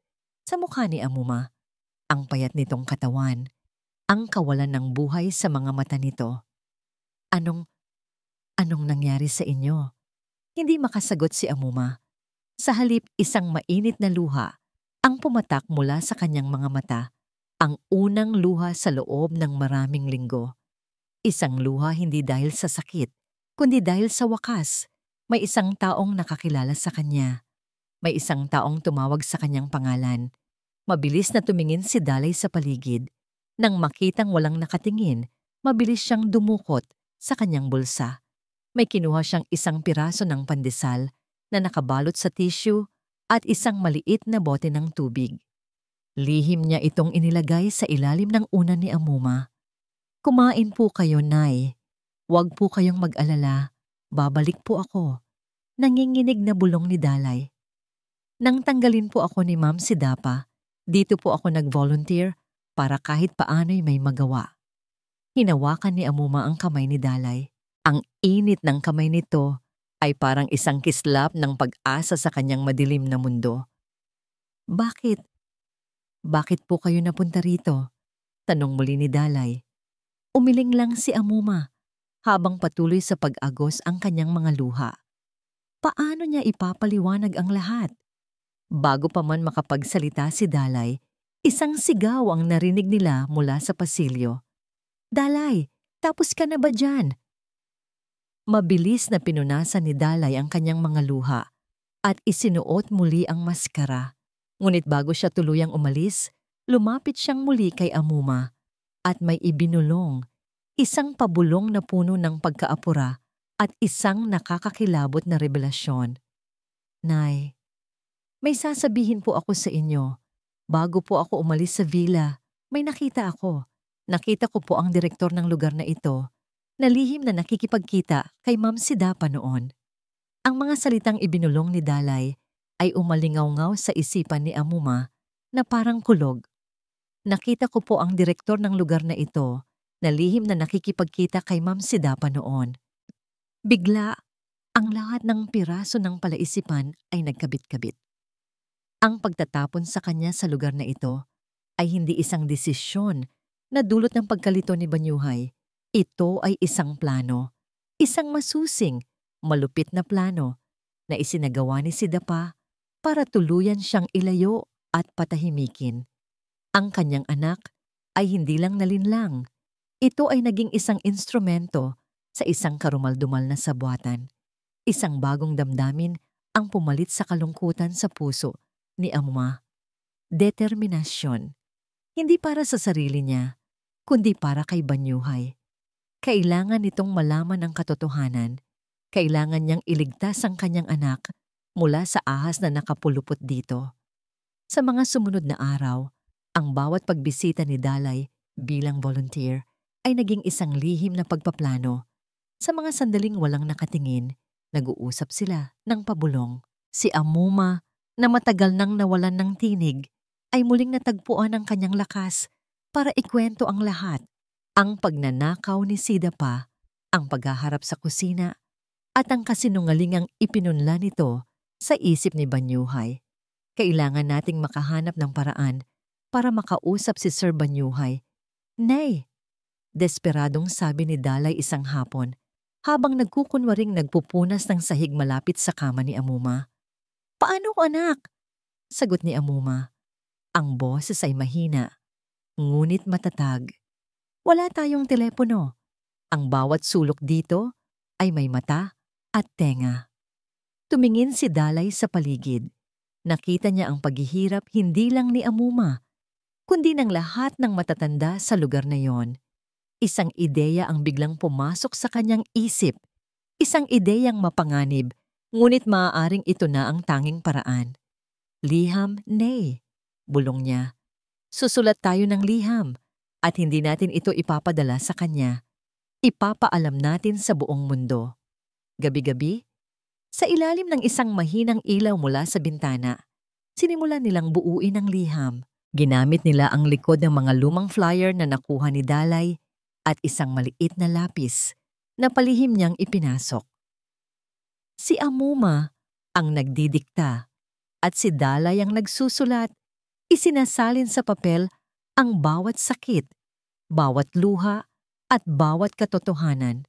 sa mukha ni Amuma. Ang payat nitong katawan, ang kawalan ng buhay sa mga mata nito. Anong nangyari sa inyo?" Hindi makasagot si Amuma. Sa halip, isang mainit na luha ang pumatak mula sa kanyang mga mata. Ang unang luha sa loob ng maraming linggo. Isang luha hindi dahil sa sakit, kundi dahil sa wakas. May isang taong nakakilala sa kanya. May isang taong tumawag sa kanyang pangalan. Mabilis na tumingin si Dalay sa paligid. Nang makitang walang nakatingin, mabilis siyang dumukot sa kanyang bulsa. May kinuha siyang isang piraso ng pandesal na nakabalot sa tissue at isang maliit na bote ng tubig. Lihim niya itong inilagay sa ilalim ng unan ni Amuma. "Kumain po kayo, Nay. Huwag po kayong mag-alala. Babalik po ako." Nanginginig na bulong ni Dalay. "Nang tanggalin po ako ni Ma'am Sidapa, dito po ako nag-volunteer para kahit paano'y may magawa." Hinawakan ni Amuma ang kamay ni Dalay. Ang init ng kamay nito ay parang isang kislap ng pag-asa sa kanyang madilim na mundo. "Bakit? Bakit po kayo napunta rito?" Tanong muli ni Dalay. Umiling lang si Amuma habang patuloy sa pag-agos ang kanyang mga luha. Paano niya ipapaliwanag ang lahat? Bago pa man makapagsalita si Dalay, isang sigaw ang narinig nila mula sa pasilyo. "Dalay, tapos ka na ba dyan?" Mabilis na pinunasan ni Dalay ang kanyang mga luha at isinuot muli ang maskara. Ngunit bago siya tuluyang umalis, lumapit siyang muli kay Amuma at may ibinulong, isang pabulong na puno ng pagkaapura at isang nakakakilabot na revelasyon. "Nay, may sasabihin po ako sa inyo. Bago po ako umalis sa villa, may nakita ako. Nakita ko po ang direktor ng lugar na ito, na lihim na nakikipagkita kay Ma'am Sidapa noon." Ang mga salitang ibinulong ni Dalay ay umalingaw-ngaw sa isipan ni Amuma na parang kulog. "Nakita ko po ang direktor ng lugar na ito na lihim na nakikipagkita kay Ma'am Sidapa noon." Bigla, ang lahat ng piraso ng palaisipan ay nagkabit-kabit. Ang pagtatapon sa kanya sa lugar na ito, ay hindi isang desisyon na dulot ng pagkalito ni Banyuhay. Ito ay isang plano, isang masusing, malupit na plano na isinagawa ni Sidapa para tuluyan siyang ilayo at patahimikin. Ang kanyang anak ay hindi lang nalinlang. Ito ay naging isang instrumento sa isang karumaldumal na sabwatan. Isang bagong damdamin ang pumalit sa kalungkutan sa puso ni Ama. Determinasyon. Hindi para sa sarili niya, kundi para kay Banyuhay. Kailangan nitong malaman ang katotohanan. Kailangan niyang iligtas ang kanyang anak mula sa ahas na nakapulupot dito. Sa mga sumunod na araw, ang bawat pagbisita ni Dalay bilang volunteer ay naging isang lihim na pagpaplano. Sa mga sandaling walang nakatingin, nag-uusap sila ng pabulong. Si Amuma, na matagal nang nawalan ng tinig, ay muling natagpuan ang kanyang lakas para ikwento ang lahat. Ang pagnanakaw ni Sidapa, ang paghaharap sa kusina, at ang kasinungalingang ipinunla nito sa isip ni Banyuhay. Kailangan nating makahanap ng paraan para makausap si Sir Banyuhay. Nay! Desperadong sabi ni Dalay isang hapon habang nagkukunwaring nagpupunas ng sahig malapit sa kama ni Amuma. Paano, anak? Sagot ni Amuma. Ang boses ay mahina, ngunit matatag. Wala tayong telepono. Ang bawat sulok dito ay may mata at tenga. Tumingin si Dalay sa paligid. Nakita niya ang paghihirap hindi lang ni Amuma, kundi ng lahat ng matatanda sa lugar na yon. Isang ideya ang biglang pumasok sa kanyang isip. Isang ideyang mapanganib, ngunit maaaring ito na ang tanging paraan. Liham, nay, bulong niya. Susulat tayo ng liham at hindi natin ito ipapadala sa kanya. Ipapaalam natin sa buong mundo. Gabi-gabi, sa ilalim ng isang mahinang ilaw mula sa bintana, sinimulan nilang buuin ang liham. Ginamit nila ang likod ng mga lumang flyer na nakuha ni Dalay at isang maliit na lapis na palihim niyang ipinasok. Si Amuma ang nagdidikta at si Dalay ang nagsusulat. Isinasalin sa papel ang bawat sakit, bawat luha at bawat katotohanan.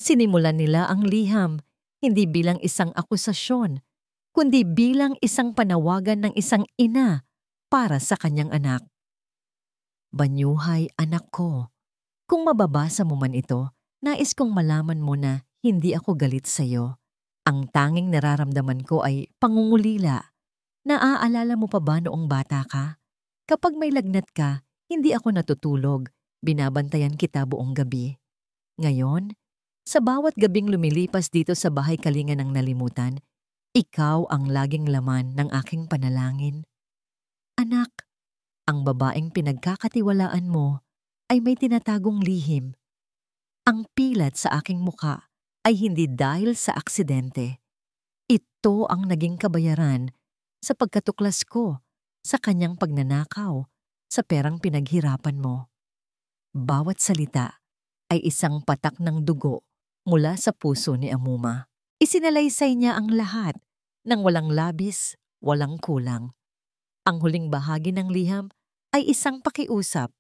Sinimulan nila ang liham hindi bilang isang akusasyon, kundi bilang isang panawagan ng isang ina para sa kanyang anak. Banyuhay, anak ko, kung mababasa mo man ito, nais kong malaman mo na hindi ako galit sa iyo. Ang tanging nararamdaman ko ay pangungulila. Naaalala mo pa ba noong bata ka? Kapag may lagnat ka, hindi ako natutulog. Binabantayan kita buong gabi. Ngayon, sa bawat gabing lumilipas dito sa bahay kalinga ng nalimutan, ikaw ang laging laman ng aking panalangin. Anak, ang babaeng pinagkakatiwalaan mo ay may tinatagong lihim. Ang pilat sa aking muka ay hindi dahil sa aksidente. Ito ang naging kabayaran sa pagkatuklas ko sa kanyang pagnanakaw sa perang pinaghirapan mo. Bawat salita ay isang patak ng dugo mula sa puso ni Amuma. Isinalaysay niya ang lahat ng walang labis, walang kulang. Ang huling bahagi ng liham ay isang pakiusap.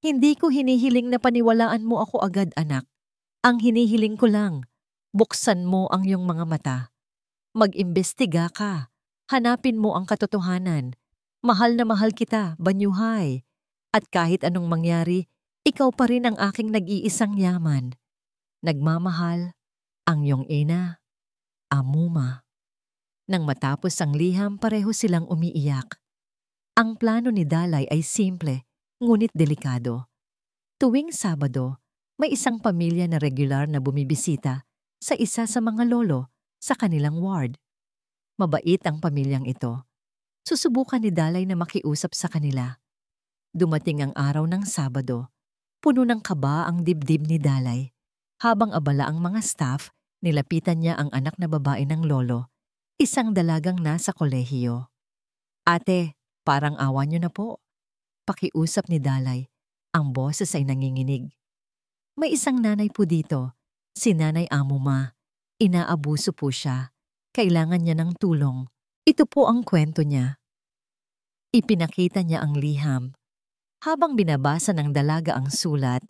Hindi ko hinihiling na paniwalaan mo ako agad, anak. Ang hinihiling ko lang, buksan mo ang iyong mga mata. Mag-imbestiga ka. Hanapin mo ang katotohanan. Mahal na mahal kita, Banyuhay. At kahit anong mangyari, ikaw pa rin ang aking nag-iisang yaman. Nagmamahal ang iyong ina, Amuma. Nang matapos ang liham, pareho silang umiiyak. Ang plano ni Dalay ay simple, ngunit delikado. Tuwing Sabado, may isang pamilya na regular na bumibisita sa isa sa mga lolo sa kanilang ward. Mabait ang pamilyang ito. Susubukan ni Dalay na makiusap sa kanila. Dumating ang araw ng Sabado. Puno ng kaba ang dibdib ni Dalay. Habang abala ang mga staff, nilapitan niya ang anak na babae ng lolo, isang dalagang nasa kolehiyo. Ate, parang awa niyo na po. Pakiusap ni Dalay. Ang boses ay nanginginig. May isang nanay po dito, si Nanay Amuma. Inaabuso po siya. Kailangan niya ng tulong. Ito po ang kwento niya. Ipinakita niya ang liham. Habang binabasa ng dalaga ang sulat,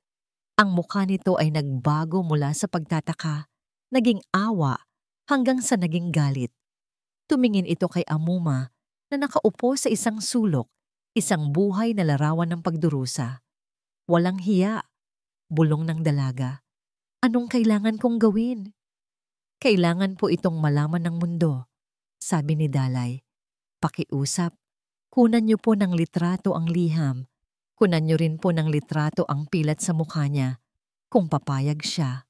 ang mukha nito ay nagbago mula sa pagtataka, naging awa, hanggang sa naging galit. Tumingin ito kay Amuma na nakaupo sa isang sulok, isang buhay na larawan ng pagdurusa. Walang hiya, bulong ng dalaga. Anong kailangan kong gawin? Kailangan po itong malaman ng mundo, sabi ni Dalay. Pakiusap, kunan niyo po ng litrato ang liham. Kunan niyo rin po ng litrato ang pilat sa mukha niya, kung papayag siya.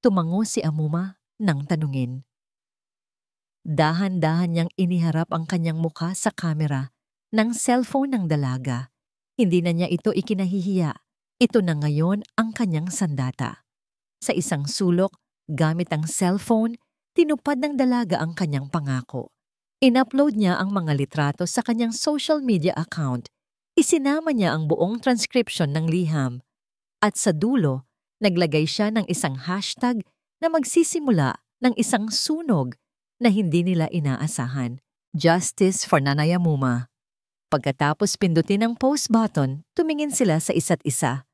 Tumango si Amuma nang tanungin. Dahan-dahan niyang iniharap ang kanyang mukha sa kamera ng cellphone ng dalaga. Hindi na niya ito ikinahihiya. Ito na ngayon ang kanyang sandata. Sa isang sulok, gamit ang cellphone, tinupad ng dalaga ang kanyang pangako. In-upload niya ang mga litrato sa kanyang social media account. Isinama niya ang buong transcription ng liham. At sa dulo, naglagay siya ng isang hashtag na magsisimula ng isang sunog na hindi nila inaasahan. Justice for Nanay Amuma. Pagkatapos pindutin ang post button, tumingin sila sa isa't isa.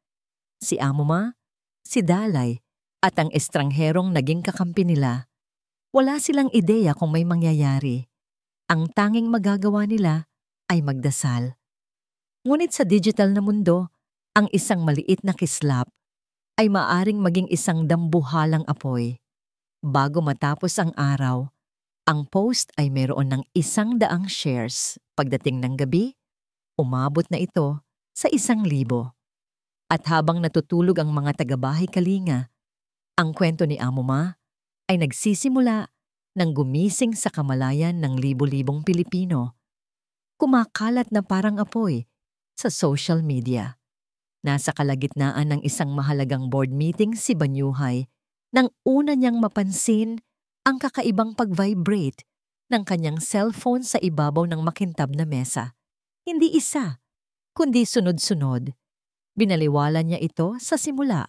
Si Amuma, si Dalay, at ang estrangherong naging kakampi nila. Wala silang ideya kung may mangyayari. Ang tanging magagawa nila ay magdasal. Ngunit sa digital na mundo, ang isang maliit na kislap ay maaring maging isang dambuhalang apoy. Bago matapos ang araw, ang post ay mayroon ng 100 shares. Pagdating ng gabi, umabot na ito sa 1,000. At habang natutulog ang mga taga-bahay Kalinga, ang kwento ni Amuma ay nagsisimula nang gumising sa kamalayan ng libo-libong Pilipino. Kumakalat na parang apoy sa social media. Nasa kalagitnaan ng isang mahalagang board meeting si Banyuhay nang una niyang mapansin ang kakaibang pag-vibrate ng kanyang cellphone sa ibabaw ng makintab na mesa. Hindi isa, kundi sunod-sunod. Binaliwala niya ito sa simula.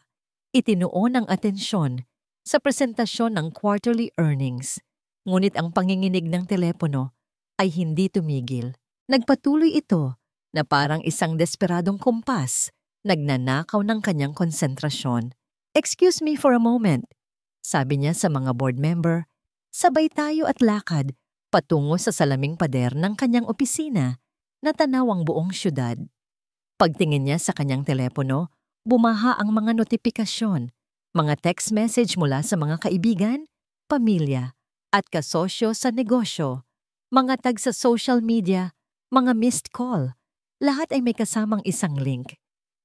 Itinuon ang atensyon sa presentasyon ng quarterly earnings. Ngunit ang panginginig ng telepono ay hindi tumigil. Nagpatuloy ito na parang isang desperadong kumpas, nagnanakaw ng kanyang konsentrasyon. "Excuse me for a moment," sabi niya sa mga board member. Sabay tayo at lakad patungo sa salaming pader ng kanyang opisina na tanaw ang buong syudad. Pagtingin niya sa kanyang telepono, bumaha ang mga notifikasyon, mga text message mula sa mga kaibigan, pamilya, at kasosyo sa negosyo, mga tag sa social media, mga missed call. Lahat ay may kasamang isang link.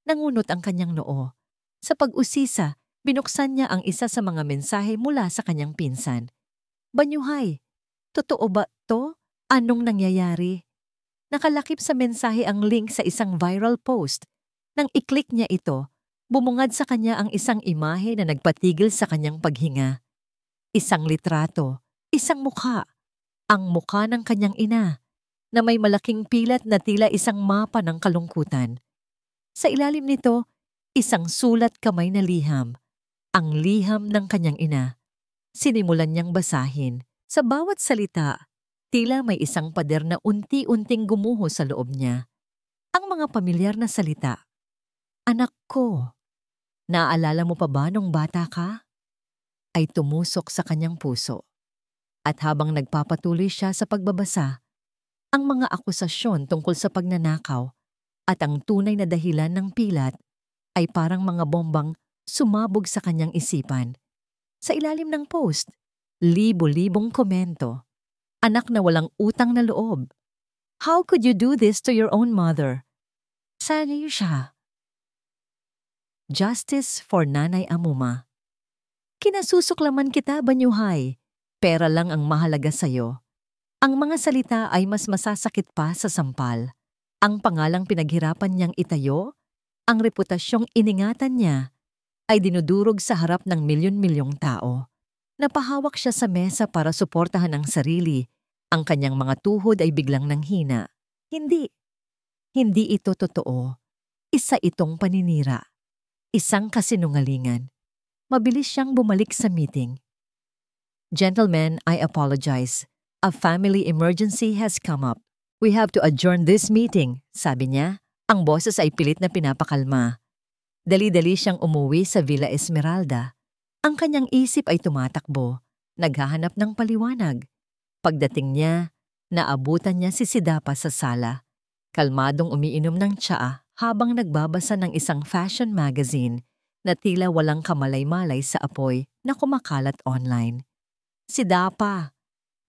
Nangunot ang kanyang noo. Sa pag-usisa, binuksan niya ang isa sa mga mensahe mula sa kanyang pinsan. "Banyuhay, totoo ba to? Anong nangyayari?" Nakalakip sa mensahe ang link sa isang viral post. Nang i-click niya ito, bumungad sa kanya ang isang imahe na nagpatigil sa kanyang paghinga. Isang litrato, isang mukha, ang mukha ng kanyang ina, na may malaking pilat na tila isang mapa ng kalungkutan. Sa ilalim nito, isang sulat kamay na liham, ang liham ng kanyang ina. Sinimulan niyang basahin. Sa bawat salita, tila may isang pader na unti-unting gumuho sa loob niya. Ang mga pamilyar na salita. "Anak ko, naaalala mo pa ba nung bata ka?" ay tumusok sa kanyang puso. At habang nagpapatuloy siya sa pagbabasa, ang mga akusasyon tungkol sa pagnanakaw at ang tunay na dahilan ng pilat ay parang mga bombang sumabog sa kanyang isipan. Sa ilalim ng post, libo-libong komento. "Anak na walang utang na loob. How could you do this to your own mother? Sana siya." Justice for Nanay Amuma. "Kinasusuklaman kita, Banyuhay. Pera lang ang mahalaga sa'yo." Ang mga salita ay mas masasakit pa sa sampal. Ang pangalang pinaghirapan niyang itayo, ang reputasyong iningatan niya, ay dinudurog sa harap ng milyon-milyong tao. Napahawak siya sa mesa para suportahan ang sarili. Ang kanyang mga tuhod ay biglang nanghina. Hindi. Hindi ito totoo. Isa itong paninira. Isang kasinungalingan. Mabilis siyang bumalik sa meeting. "Gentlemen, I apologize. A family emergency has come up. We have to adjourn this meeting, sabi niya. Ang boses ay pilit na pinapakalma. Dali-dali siyang umuwi sa Villa Esmeralda. Ang kanyang isip ay tumatakbo, naghahanap ng paliwanag. Pagdating niya, naabutan niya si Sidapa sa sala. Kalmadong umiinom ng tsaa habang nagbabasa ng isang fashion magazine na tila walang kamalay-malay sa apoy na kumakalat online. Sidapa!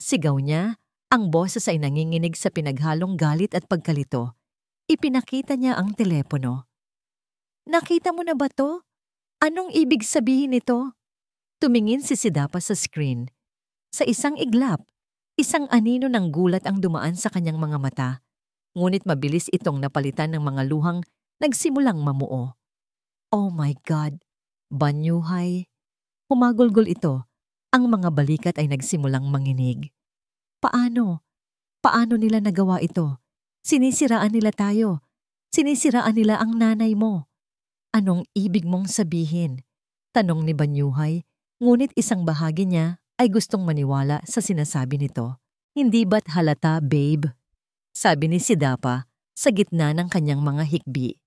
Sigaw niya, ang boses ay nanginginig sa pinaghalong galit at pagkalito. Ipinakita niya ang telepono. Nakita mo na ba to? Anong ibig sabihin nito? Tumingin si Sidapa sa screen. Sa isang iglap, isang anino ng gulat ang dumaan sa kanyang mga mata. Ngunit mabilis itong napalitan ng mga luhang nagsimulang mamuo. Oh my God! Banyuhay! Humagulgol ito. Ang mga balikat ay nagsimulang manginig. Paano? Paano nila nagawa ito? Sinisiraan nila tayo. Sinisiraan nila ang nanay mo. Anong ibig mong sabihin? Tanong ni Banyuhay, ngunit isang bahagi niya ay gustong maniwala sa sinasabi nito. Hindi ba't halata, babe? Sabi ni Sidapa sa gitna ng kanyang mga hikbi.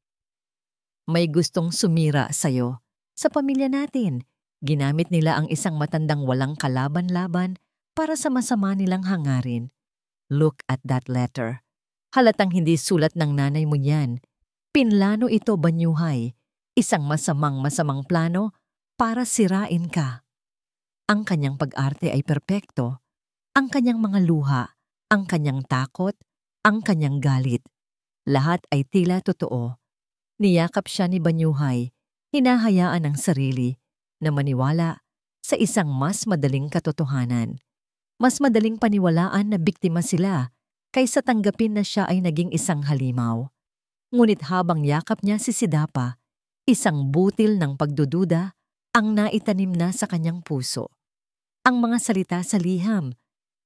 May gustong sumira sa'yo. Sa pamilya natin, ginamit nila ang isang matandang walang kalaban-laban para sa masama nilang hangarin. Look at that letter. Halatang hindi sulat ng nanay mo yan. Pinlano ito, Banyuhay. Isang masamang plano para sirain ka. Ang kanyang pag-arte ay perpekto. Ang kanyang mga luha, ang kanyang takot, ang kanyang galit. Lahat ay tila totoo. Niyakap siya ni Banyuhay, hinahayaan ang sarili na maniwala sa isang mas madaling katotohanan. Mas madaling paniwalaan na biktima sila kaysa tanggapin na siya ay naging isang halimaw. Ngunit habang yakap niya si Sidapa, isang butil ng pagdududa ang naitanim na sa kanyang puso. Ang mga salita sa liham,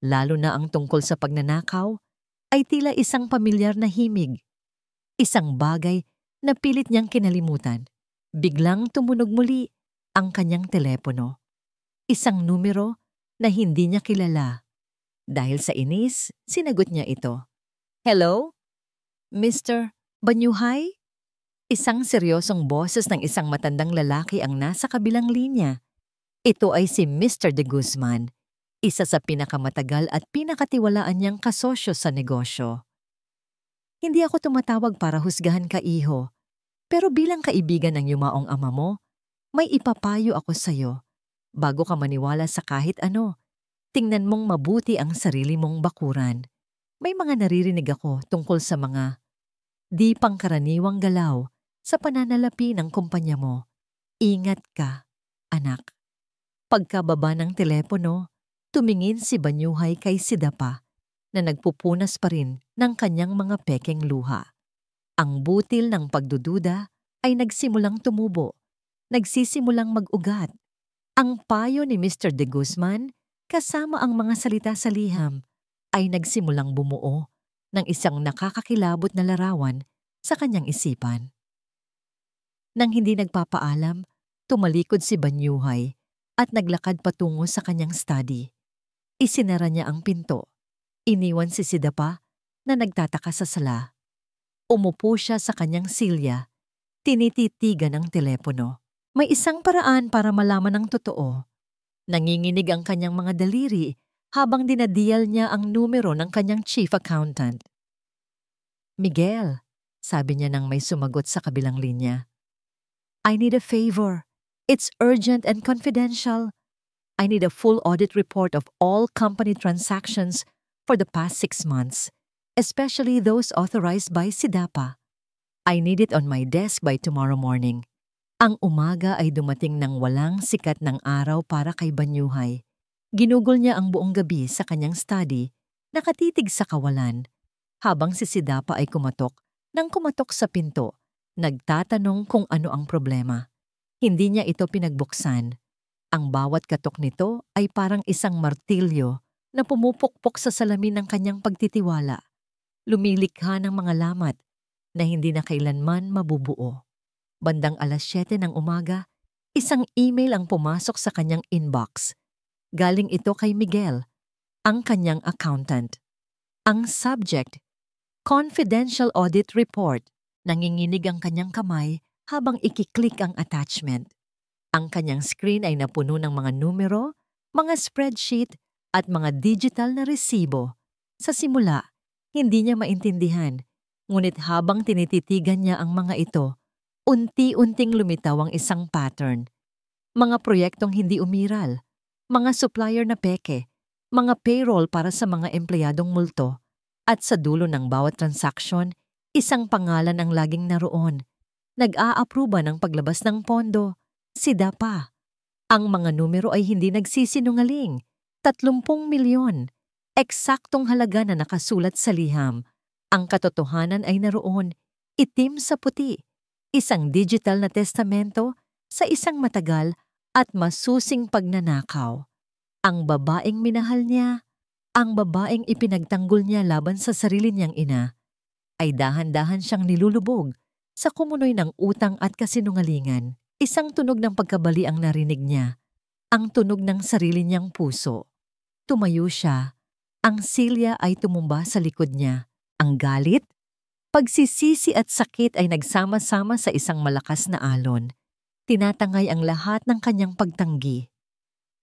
lalo na ang tungkol sa pagnanakaw, ay tila isang pamilyar na himig. Isang bagay na pilit niyang kinalimutan. Biglang tumunog muli ang kanyang telepono. Isang numero na hindi niya kilala. Dahil sa inis, sinagot niya ito. Hello? Mr. Banyuhay? Isang seryosong boses ng isang matandang lalaki ang nasa kabilang linya. Ito ay si Mr. De Guzman, isa sa pinakamatagal at pinakatiwalaan niyang kasosyo sa negosyo. Hindi ako tumatawag para husgahan ka, iho. Pero bilang kaibigan ng yumaong ama mo, may ipapayo ako sa'yo. Bago ka maniwala sa kahit ano, tingnan mong mabuti ang sarili mong bakuran. May mga naririnig ako tungkol sa mga di pangkaraniwang galaw sa pananalapi ng kumpanya mo. Ingat ka, anak. Pagkababa ng telepono, tumingin si Banyuhay kay Sidapa na nagpupunas pa rin ng kanyang mga pekeng luha. Ang butil ng pagdududa ay nagsimulang tumubo, nagsisimulang mag-ugat. Ang payo ni Mr. De Guzman kasama ang mga salita sa liham ay nagsimulang bumuo ng isang nakakakilabot na larawan sa kanyang isipan. Nang hindi nagpapaalam, tumalikod si Banyuhay at naglakad patungo sa kanyang study. Isinara niya ang pinto. Iniwan si Sidapa na nagtataka sa sala. Umupo siya sa kanyang silya, tinititigan ang telepono. May isang paraan para malaman ang totoo. Nanginginig ang kanyang mga daliri habang dinadial niya ang numero ng kanyang chief accountant. Miguel, sabi niya nang may sumagot sa kabilang linya. I need a favor. It's urgent and confidential. I need a full audit report of all company transactions for the past 6 months, especially those authorized by Sidapa. I need it on my desk by tomorrow morning. Ang umaga ay dumating ng walang sikat ng araw para kay Banyuhay. Ginugol niya ang buong gabi sa kanyang study, nakatitig sa kawalan, habang si Sidapa ay kumatok sa pinto, nagtatanong kung ano ang problema. Hindi niya ito pinagbuksan. Ang bawat katok nito ay parang isang martilyo na pumupukpok sa salamin ng kanyang pagtitiwala. Lumilikha ng mga lamat na hindi na kailanman mabubuo. Bandang 7:00 ng umaga, isang email ang pumasok sa kanyang inbox. Galing ito kay Miguel, ang kanyang accountant. Ang subject, Confidential Audit Report. Nanginginig ang kanyang kamay habang ikiklik ang attachment. Ang kanyang screen ay napuno ng mga numero, mga spreadsheet, at mga digital na resibo. Sa simula, hindi niya maintindihan, ngunit habang tinititigan niya ang mga ito, unti-unting lumitaw ang isang pattern. Mga proyektong hindi umiral, mga supplier na peke, mga payroll para sa mga empleyadong multo, at sa dulo ng bawat transaksyon, isang pangalan ang laging naroon. Nag-aaproba ng paglabas ng pondo, si Dapa. Ang mga numero ay hindi nagsisinungaling. 30 milyon. Eksaktong halaga na nakasulat sa liham. Ang katotohanan ay naroon, itim sa puti. Isang digital na testamento sa isang matagal at masusing pagnanakaw. Ang babaeng minahal niya, ang babaeng ipinagtanggol niya laban sa sarili niyang ina, ay dahan-dahan siyang nilulubog sa kumunoy ng utang at kasinungalingan. Isang tunog ng pagkabali ang narinig niya, ang tunog ng sarili niyang puso. Tumayo siya, ang silya ay tumumba sa likod niya. Ang galit, pagsisisi at sakit ay nagsama-sama sa isang malakas na alon. Tinatangay ang lahat ng kanyang pagtanggi.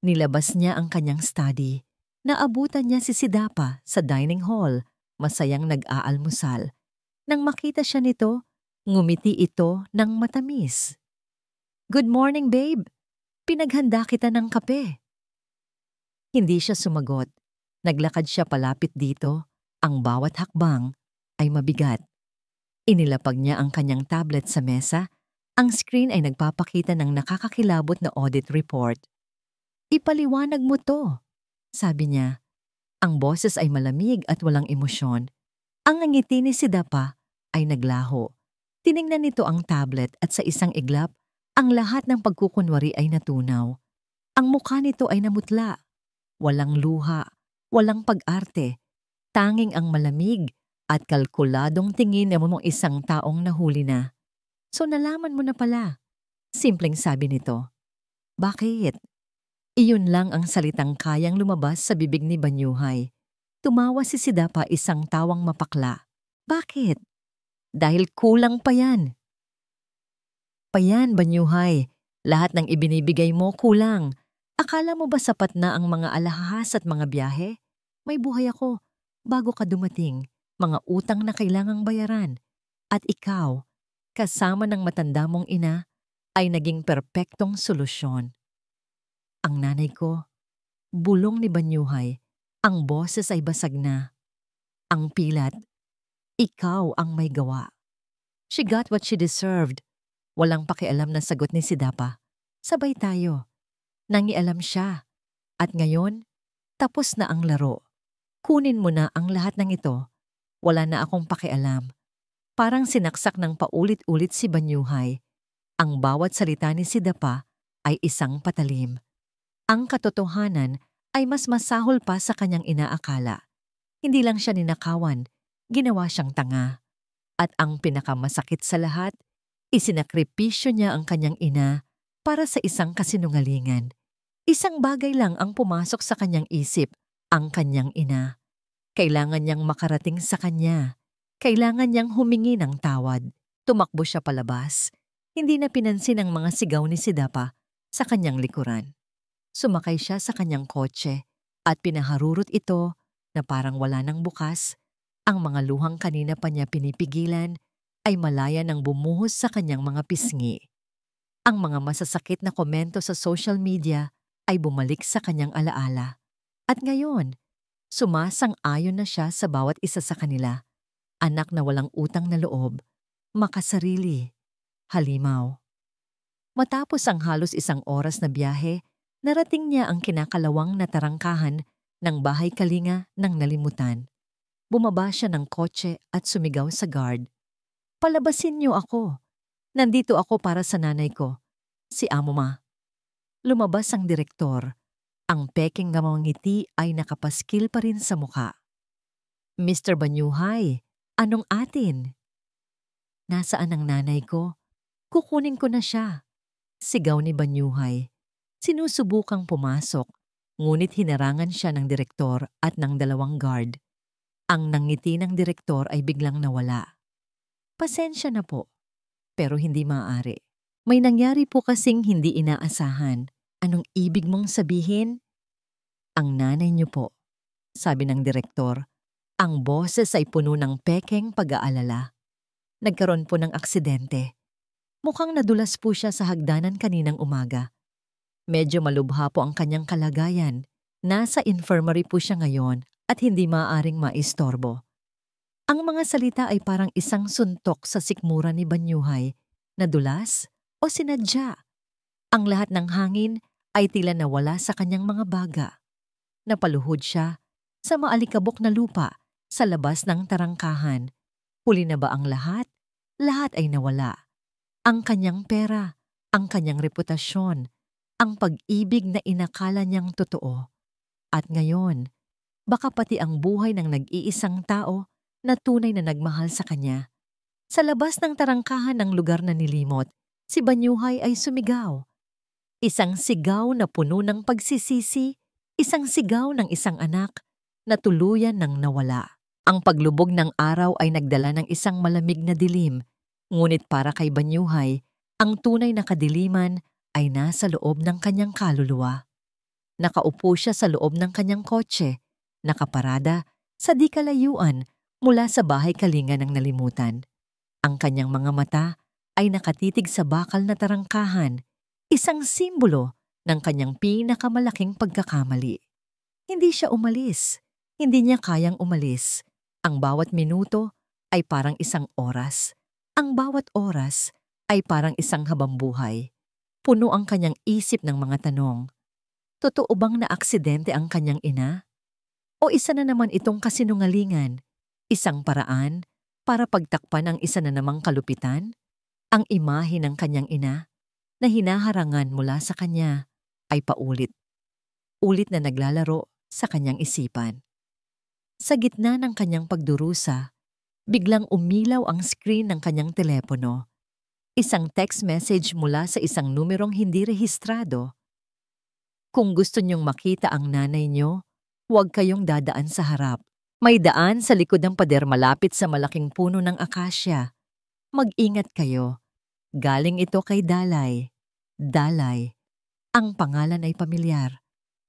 Nilabas niya ang kanyang study. Naabutan niya si Sidapa sa dining hall, masayang nag-aalmusal. Nang makita siya nito, ngumiti ito ng matamis. "Good morning, babe. Pinaghanda kita ng kape." Hindi siya sumagot. Naglakad siya palapit dito. Ang bawat hakbang ay mabigat. Inilapag niya ang kanyang tablet sa mesa. Ang screen ay nagpapakita ng nakakakilabot na audit report. "Ipaliwanag mo to," sabi niya. Ang boses ay malamig at walang emosyon. Ang ngiti ni Sidapa ay naglaho. Tiningnan nito ang tablet at sa isang iglap, ang lahat ng pagkukunwari ay natunaw. Ang mukha nito ay namutla. Walang luha, walang pag-arte. Tanging ang malamig at kalkuladong tingin ng mga isang taong nahuli na. "So nalaman mo na pala," simpleng sabi nito. "Bakit?" Iyon lang ang salitang kayang lumabas sa bibig ni Banyuhay. Tumawa si Sidapa isang tawang mapakla. "Bakit?" "Dahil kulang pa yan." "Payan, Banyuhay. Lahat ng ibinibigay mo kulang. Akala mo ba sapat na ang mga alahas at mga biyahe? May buhay ako. Bago ka dumating, mga utang na kailangang bayaran. At ikaw, kasama ng matanda mong ina, ay naging perpektong solusyon." Ang nanay ko, bulong ni Banyuhay, ang boses ay basag na. Ang pilat, ikaw ang may gawa. She got what she deserved. Walang pakialam na sagot ni Sidapa. Sabay tayo. Nangialam siya. At ngayon, tapos na ang laro. Kunin mo na ang lahat ng ito. Wala na akong pakialam. Parang sinaksak ng paulit-ulit si Banyuhay. Ang bawat salita ni Sidapa ay isang patalim. Ang katotohanan ay mas masahol pa sa kanyang inaakala. Hindi lang siya ninakawan, ginawa siyang tanga. At ang pinakamasakit sa lahat, isinakripisyo niya ang kanyang ina para sa isang kasinungalingan. Isang bagay lang ang pumasok sa kanyang isip, ang kanyang ina. Kailangan niyang makarating sa kanya. Kailangan niyang humingi ng tawad. Tumakbo siya palabas. Hindi na pinansin ang mga sigaw ni Sidapa sa kanyang likuran. Sumakay siya sa kanyang kotse at pinaharurot ito na parang wala nang bukas. Ang mga luhang kanina pa niya pinipigilan ay malaya nang bumuhos sa kanyang mga pisngi. Ang mga masasakit na komento sa social media ay bumalik sa kanyang alaala. At ngayon, sumasang-ayon na siya sa bawat isa sa kanila. Anak na walang utang na loob, makasarili, halimaw. Matapos ang halos 1 oras na biyahe, narating niya ang kinakalawang na tarangkahan ng bahay kalinga ng nalimutan. Bumaba siya ng kotse at sumigaw sa guard. "Palabasin niyo ako. Nandito ako para sa nanay ko, si Amo Ma." Lumabas ang direktor. Ang peking ngiti ay nakapaskil pa rin sa mukha. "Mr. Banyuhay, anong atin?" "Nasaan ang nanay ko? Kukunin ko na siya." Sigaw ni Banyuhay. Sinusubukang pumasok, ngunit hinarangan siya ng direktor at ng 2 guard. Ang nangiti ng direktor ay biglang nawala. Pasensya na po, pero hindi maaari. May nangyari po kasing hindi inaasahan. Anong ibig mong sabihin? Ang nanay niyo po, sabi ng direktor. Ang boses ay puno ng pekeng pag-aalala. Nagkaroon po ng aksidente. Mukhang nadulas po siya sa hagdanan kaninang umaga. Medyo malubha po ang kanyang kalagayan. Nasa infirmary po siya ngayon at hindi maaaring maistorbo. Ang mga salita ay parang isang suntok sa sikmura ni Banyuhay. Nadulas o sinadya. Ang lahat ng hangin ay tila nawala sa kanyang mga baga. Napaluhod siya sa maalikabok na lupa sa labas ng tarangkahan. Huli na ba ang lahat? Lahat ay nawala. Ang kanyang pera, ang kanyang reputasyon, ang pag-ibig na inakala niyang totoo. At ngayon, baka pati ang buhay ng nag-iisang tao na tunay na nagmahal sa kanya. Sa labas ng tarangkahan ng lugar na nilimot, si Banyuhay ay sumigaw. Isang sigaw na puno ng pagsisisi, isang sigaw ng isang anak na tuluyan ng nawala. Ang paglubog ng araw ay nagdala ng isang malamig na dilim, ngunit para kay Banyuhay, ang tunay na kadiliman ay nasa loob ng kanyang kaluluwa. Nakaupo siya sa loob ng kanyang kotse, nakaparada sa di kalayuan mula sa bahay kalinga ng nalimutan. Ang kanyang mga mata ay nakatitig sa bakal na tarangkahan, isang simbolo ng kanyang pinakamalaking pagkakamali. Hindi siya umalis, hindi niya kayang umalis. Ang bawat minuto ay parang isang oras. Ang bawat oras ay parang isang habambuhay. Puno ang kanyang isip ng mga tanong. Totoo bang na aksidente ang kanyang ina? O isa na naman itong kasinungalingan? Isang paraan para pagtakpan ang isa na namang kalupitan? Ang imahe ng kanyang ina na hinaharangan mula sa kanya ay paulit. Ulit na naglalaro sa kanyang isipan. Sa gitna ng kanyang pagdurusa, biglang umilaw ang screen ng kanyang telepono. Isang text message mula sa isang numerong hindi rehistrado. Kung gusto niyong makita ang nanay niyo, huwag kayong dadaan sa harap. May daan sa likod ng pader malapit sa malaking puno ng akasya. Mag-ingat kayo. Galing ito kay Dalay. Dalay. Ang pangalan ay pamilyar.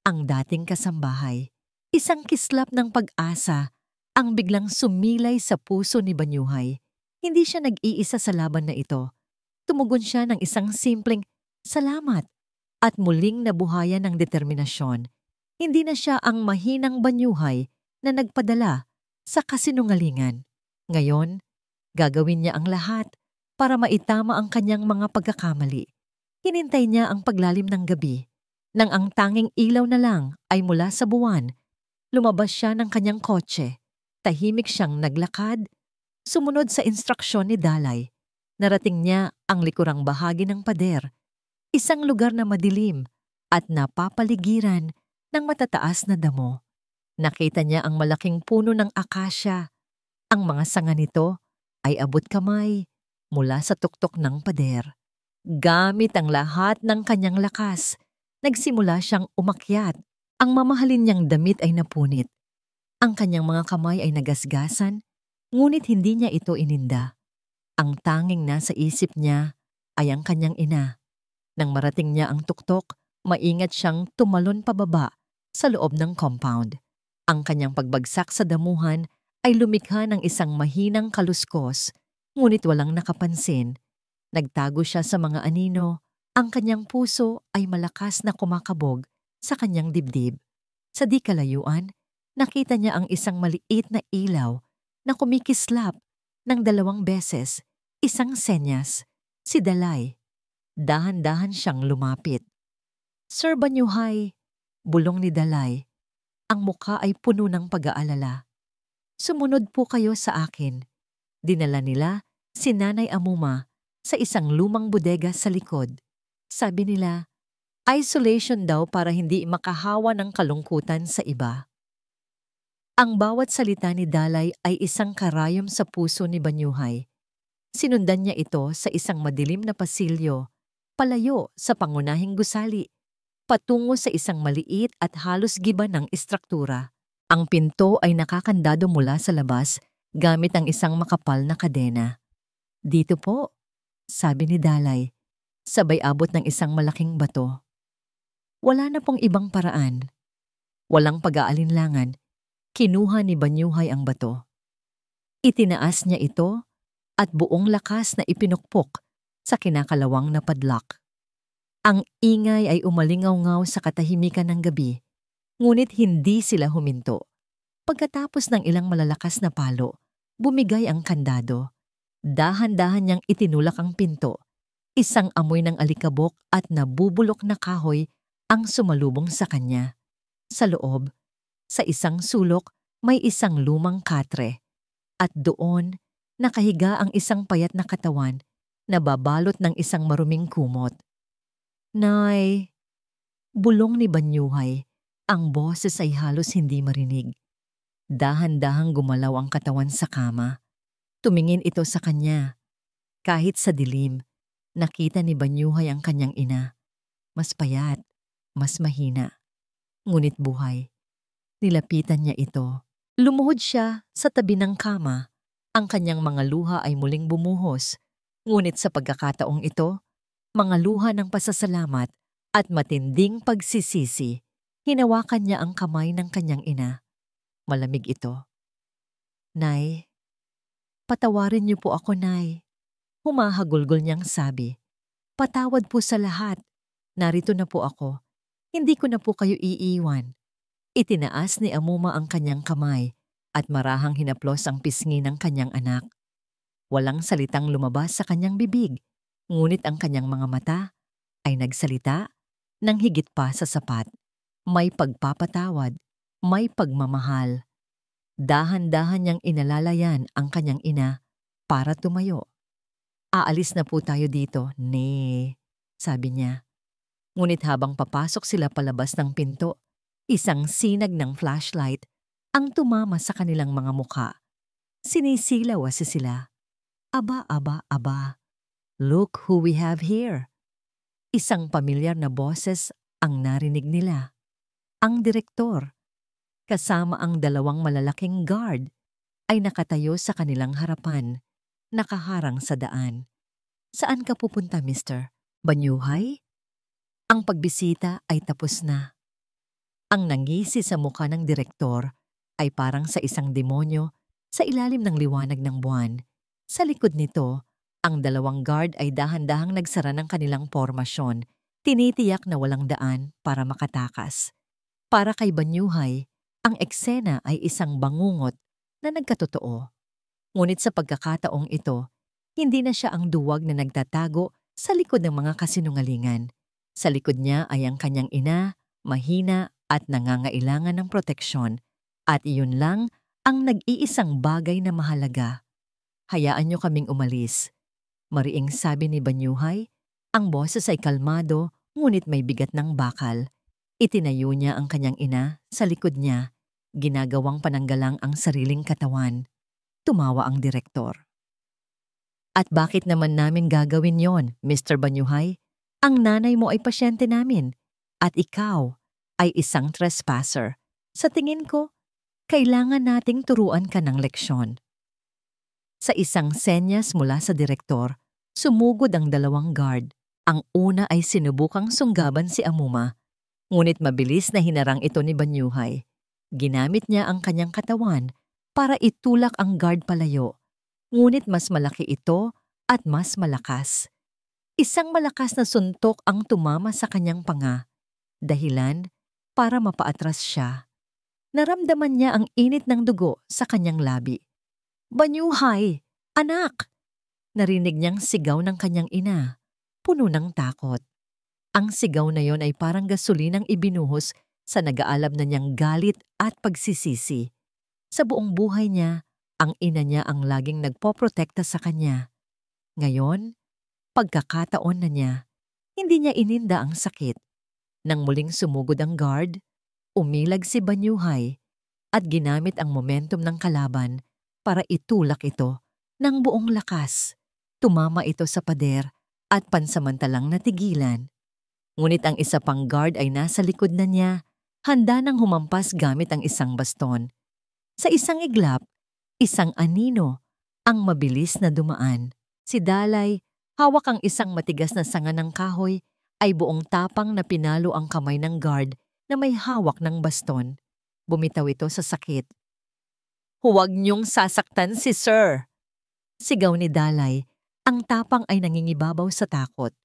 Ang dating kasambahay. Isang kislap ng pag-asa ang biglang sumilay sa puso ni Banyuhay. Hindi siya nag-iisa sa laban na ito. Tumugon siya ng isang simpleng salamat at muling nabuhayan ng determinasyon. Hindi na siya ang mahinang Banyuhay na nagpadala sa kasinungalingan. Ngayon, gagawin niya ang lahat para maitama ang kanyang mga pagkakamali. Hinintay niya ang paglalim ng gabi. Nang ang tanging ilaw na lang ay mula sa buwan, lumabas siya ng kanyang kotse. Tahimik siyang naglakad, sumunod sa instruksyon ni Dalay. Narating niya ang likurang bahagi ng pader, isang lugar na madilim at napapaligiran ng matataas na damo. Nakita niya ang malaking puno ng akasya. Ang mga sanga nito ay abot kamay mula sa tuktok ng pader. Gamit ang lahat ng kanyang lakas, nagsimula siyang umakyat. Ang mamahalin niyang damit ay napunit. Ang kanyang mga kamay ay nagasgasan, ngunit hindi niya ito ininda. Ang tanging nasa isip niya ay ang kanyang ina. Nang marating niya ang tuktok, maingat siyang tumalon pababa sa loob ng compound. Ang kanyang pagbagsak sa damuhan ay lumikha ng isang mahinang kaluskos, ngunit walang nakapansin. Nagtago siya sa mga anino. Ang kanyang puso ay malakas na kumakabog sa kanyang dibdib. Sa di kalayuan, nakita niya ang isang maliit na ilaw na kumikislap ng 2 beses, isang senyas, si Dalay. Dahan-dahan siyang lumapit. Sir Banyuhay, bulong ni Dalay. Ang mukha ay puno ng pag-aalala. Sumunod po kayo sa akin. Dinala nila si Nanay Amuma sa isang lumang bodega sa likod. Sabi nila, isolation daw para hindi makahawa ng kalungkutan sa iba. Ang bawat salita ni Dalay ay isang karayom sa puso ni Banyuhay. Sinundan niya ito sa isang madilim na pasilyo, palayo sa pangunahing gusali, patungo sa isang maliit at halos giba ng istruktura. Ang pinto ay nakakandado mula sa labas gamit ang isang makapal na kadena. "Dito po," sabi ni Dalay, sabay abot ng isang malaking bato. Wala na pong ibang paraan. Walang pag-aalinlangan, kinuha ni Banyuhay ang bato. Itinaas niya ito at buong lakas na ipinukpok sa kinakalawang na padlock. Ang ingay ay umalingaw-ngaw sa katahimikan ng gabi, ngunit hindi sila huminto. Pagkatapos ng ilang malalakas na palo, bumigay ang kandado. Dahan-dahan niyang itinulak ang pinto. Isang amoy ng alikabok at nabubulok na kahoy ang sumalubong sa kanya. Sa loob, sa isang sulok, may isang lumang katre. At doon, nakahiga ang isang payat na katawan na babalot ng isang maruming kumot. "Nay!" Bulong ni Banyuhay. Ang boses ay halos hindi marinig. Dahan-dahang gumalaw ang katawan sa kama. Tumingin ito sa kanya. Kahit sa dilim, nakita ni Banyuhay ang kanyang ina. Mas payat, mas mahina. Ngunit buhay. Nilapitan niya ito. Lumuhod siya sa tabi ng kama. Ang kanyang mga luha ay muling bumuhos. Ngunit sa pagkakataong ito, mga luha ng pasasalamat at matinding pagsisisi, hinawakan niya ang kamay ng kanyang ina. Malamig ito. "Nay, patawarin niyo po ako, Nay." Humahagulgol niyang sabi. "Patawad po sa lahat. Narito na po ako. Hindi ko na po kayo iiwan." Itinaas ni Amuma ang kanyang kamay at marahang hinaplos ang pisngi ng kanyang anak. Walang salitang lumabas sa kanyang bibig, ngunit ang kanyang mga mata ay nagsalita ng higit pa sa sapat. May pagpapatawad, may pagmamahal. Dahan-dahan niyang inalalayan ang kanyang ina para tumayo. "Aalis na po tayo dito, ne," sabi niya. Ngunit habang papasok sila palabas ng pinto, isang sinag ng flashlight ang tumama sa kanilang mga mukha. Sinisilaw sila. "Aba, aba, aba. Look who we have here." Isang pamilyar na boses ang narinig nila. Ang direktor, kasama ang dalawang malalaking guard, ay nakatayo sa kanilang harapan, nakaharang sa daan. "Saan ka pupunta, Mr. Banyuhay?" Ang pagbisita ay tapos na. Ang nangisi sa mukha ng direktor ay parang sa isang demonyo sa ilalim ng liwanag ng buwan. Sa likod nito, ang dalawang guard ay dahan-dahang nagsara ng kanilang pormasyon, tinitiyak na walang daan para makatakas. Para kay Banyuhay, ang eksena ay isang bangungot na nagkatotoo. Ngunit sa pagkakataong ito, hindi na siya ang duwag na nagtatago sa likod ng mga kasinungalingan. Sa likod niya ay ang kanyang ina, mahina at nangangailangan ng proteksyon. At iyon lang ang nag-iisang bagay na mahalaga. "Hayaan niyo kaming umalis," mariing sabi ni Banyuhay. Ang boses ay kalmado ngunit may bigat ng bakal. Itinayo niya ang kanyang ina sa likod niya, ginagawang pananggalang ang sariling katawan. Tumawa ang direktor. "At bakit naman namin gagawin yon, Mr. Banyuhay? Ang nanay mo ay pasyente namin, at ikaw ay isang trespasser. Sa tingin ko, kailangan nating turuan ka ng leksyon." Sa isang senyas mula sa direktor, sumugod ang dalawang guard. Ang una ay sinubukang sunggaban si Amuma, ngunit mabilis na hinarang ito ni Banyuhay. Ginamit niya ang kanyang katawan para itulak ang guard palayo, ngunit mas malaki ito at mas malakas. Isang malakas na suntok ang tumama sa kanyang panga, dahilan para mapaatras siya. Naramdaman niya ang init ng dugo sa kanyang labi. "Banyuhay! Anak!" Narinig niyang sigaw ng kanyang ina, puno ng takot. Ang sigaw na yon ay parang gasolinang ibinuhos sa nag-aalab na niyang galit at pagsisisi. Sa buong buhay niya, ang ina niya ang laging nagpoprotekta sa kanya. Ngayon, pagkakataon na niya, hindi niya ininda ang sakit. Nang muling sumugod ang guard, umilag si Banyuhay at ginamit ang momentum ng kalaban para itulak ito ng buong lakas. Tumama ito sa pader at pansamantalang natigilan. Ngunit ang isa pang guard ay nasa likod na niya, Handa nang humampas gamit ang isang baston. Sa isang iglap, isang anino ang mabilis na dumaan. Si Dalay, hawak ang isang matigas na sanga ng kahoy, ay buong tapang na pinalo ang kamay ng guard na may hawak ng baston. Bumitaw ito sa sakit. "Huwag niyong sasaktan si Sir!" Sigaw ni Dalay. Ang tapang ay nangingibabaw sa takot.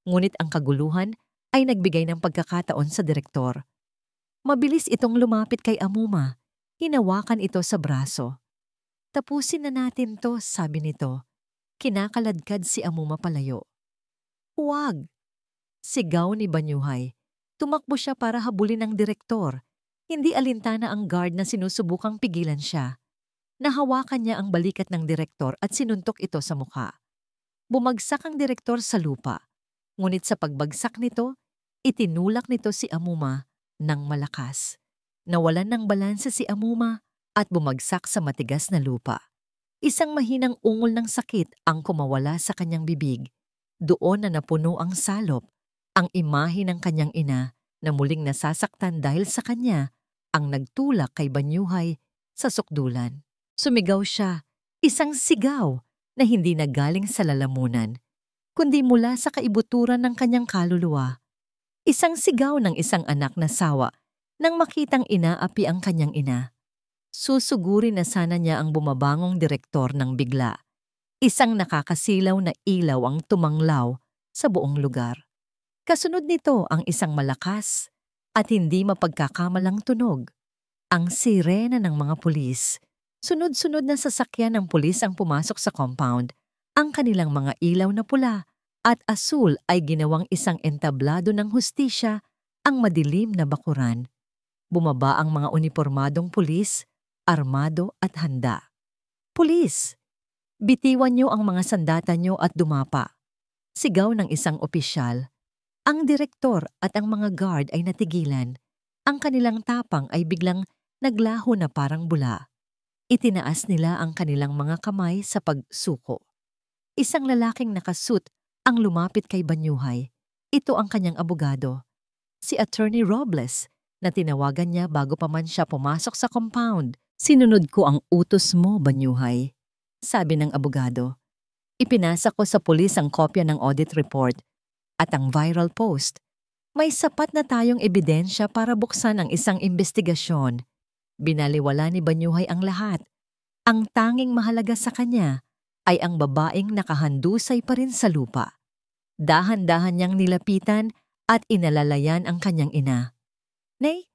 Ngunit ang kaguluhan ay nagbigay ng pagkakataon sa direktor. Mabilis itong lumapit kay Amuma. Hinawakan ito sa braso. "Tapusin na natin to," sabi nito. Kinakaladkad si Amuma palayo. "Huwag!" Sigaw ni Banyuhay. Tumakbo siya para habulin ang direktor. Hindi alintana ang guard na sinusubukang pigilan siya. Nahawakan niya ang balikat ng direktor at sinuntok ito sa mukha. Bumagsak ang direktor sa lupa. Ngunit sa pagbagsak nito, itinulak nito si Amuma ng malakas. Nawalan ng balanse si Amuma at bumagsak sa matigas na lupa. Isang mahinang ungol ng sakit ang kumawala sa kanyang bibig. Doon na napuno ang salop, ang imahe ng kanyang ina na muling nasasaktan dahil sa kanya ang nagtulak kay Banyuhay sa sukdulan. Sumigaw siya, isang sigaw na hindi nagaling sa lalamunan, kundi mula sa kaibuturan ng kanyang kaluluwa. Isang sigaw ng isang anak na sawa nang makitang inaapi ang kanyang ina. Susugurin na sana niya ang bumabangong direktor ng bigla. Isang nakakasilaw na ilaw ang tumanglaw sa buong lugar. Kasunod nito ang isang malakas at hindi mapagkakamalang tunog. Ang sirena ng mga pulis. Sunod-sunod na sasakyan ng pulis ang pumasok sa compound. Ang kanilang mga ilaw na pula at asul ay ginawang isang entablado ng hustisya ang madilim na bakuran. Bumaba ang mga unipormadong pulis, armado at handa. "Pulis, bitiwan niyo ang mga sandata niyo at dumapa." Sigaw ng isang opisyal. Ang direktor at ang mga guard ay natigilan. Ang kanilang tapang ay biglang naglaho na parang bula. Itinaas nila ang kanilang mga kamay sa pagsuko. Isang lalaking nakasuit ang lumapit kay Banyuhay. Ito ang kanyang abogado, si Attorney Robles, na tinawagan niya bago pa man siya pumasok sa compound. "Sinunod ko ang utos mo, Banyuhay," sabi ng abogado. "Ipinasa ko sa pulis ang kopya ng audit report at ang viral post. May sapat na tayong ebidensya para buksan ang isang investigasyon." Binaliwala ni Banyuhay ang lahat. Ang tanging mahalaga sa kanya ay ang babaeng nakahandusay pa rin sa lupa. Dahan-dahan niyang nilapitan at inalalayan ang kanyang ina. "Nay,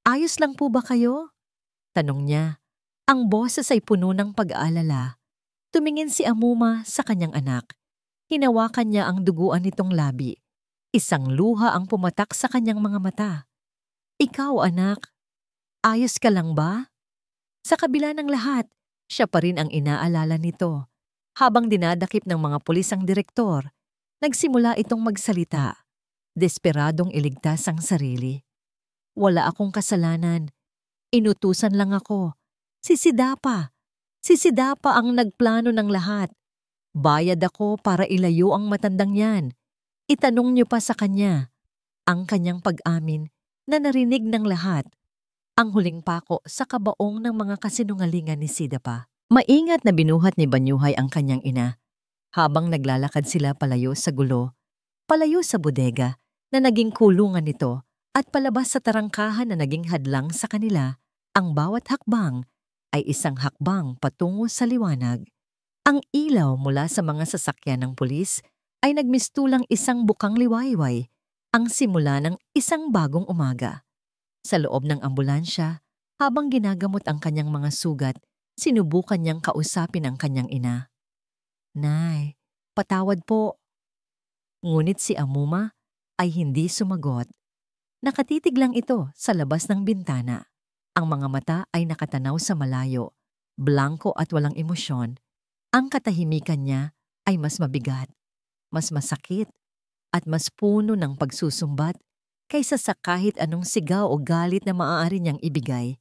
ayos lang po ba kayo?" tanong niya. Ang boses ay puno ng pag-aalala. Tumingin si Amuma sa kanyang anak. Hinawakan niya ang duguan nitong labi. Isang luha ang pumatak sa kanyang mga mata. "Ikaw, anak, ayos ka lang ba?" Sa kabila ng lahat, siya pa rin ang inaalala nito. Habang dinadakip ng mga pulis ang direktor, nagsimula itong magsalita. Desperadong iligtas ang sarili. "Wala akong kasalanan. Inutusan lang ako. Si Sidapa ang nagplano ng lahat. Bayad ako para ilayo ang matandang yan. Itanong niyo pa sa kanya." Ang kanyang pag-amin na narinig ng lahat. Ang huling pako sa kabaong ng mga kasinungalingan ni Sidapa. Maingat na binuhat ni Banyuhay ang kanyang ina. Habang naglalakad sila palayo sa gulo, palayo sa bodega na naging kulungan nito at palabas sa tarangkahan na naging hadlang sa kanila, ang bawat hakbang ay isang hakbang patungo sa liwanag. Ang ilaw mula sa mga sasakyan ng pulis ay nagmistulang isang bukang liwayway, ang simula ng isang bagong umaga. Sa loob ng ambulansya, habang ginagamot ang kanyang mga sugat, sinubukan niyang kausapin ang kanyang ina. "Nay, patawad po." Ngunit si Amuma ay hindi sumagot. Nakatitig lang ito sa labas ng bintana. Ang mga mata ay nakatanaw sa malayo, blanko at walang emosyon. Ang katahimikan niya ay mas mabigat, mas masakit, at mas puno ng pagsusumbat kaysa sa kahit anong sigaw o galit na maaari niyang ibigay.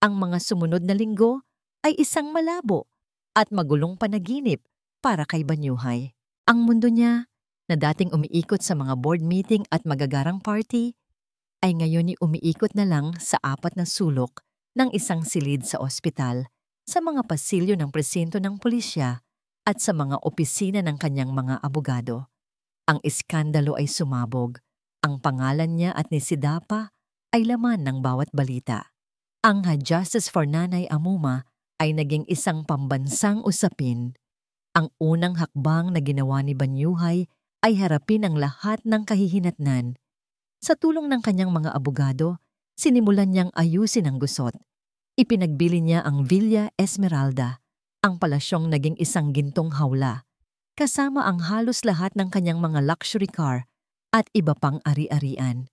Ang mga sumunod na linggo ay isang malabo at magulong panaginip para kay Banyuhay. Ang mundo niya, na dating umiikot sa mga board meeting at magagarang party, ay ngayon umiikot na lang sa 4 na sulok ng isang silid sa ospital, sa mga pasilyo ng presinto ng pulisya at sa mga opisina ng kanyang mga abogado. Ang iskandalo ay sumabog. Ang pangalan niya at ni Sidapa ay laman ng bawat balita. Ang Justice for Nanay Amuma ay naging isang pambansang usapin. Ang unang hakbang na ginawa ni Banyuhay ay harapin ang lahat ng kahihinatnan. Sa tulong ng kanyang mga abogado, sinimulan niyang ayusin ang gusot. Ipinagbili niya ang Villa Esmeralda, ang palasyong naging isang gintong hawla, kasama ang halos lahat ng kanyang mga luxury car at iba pang ari-arian.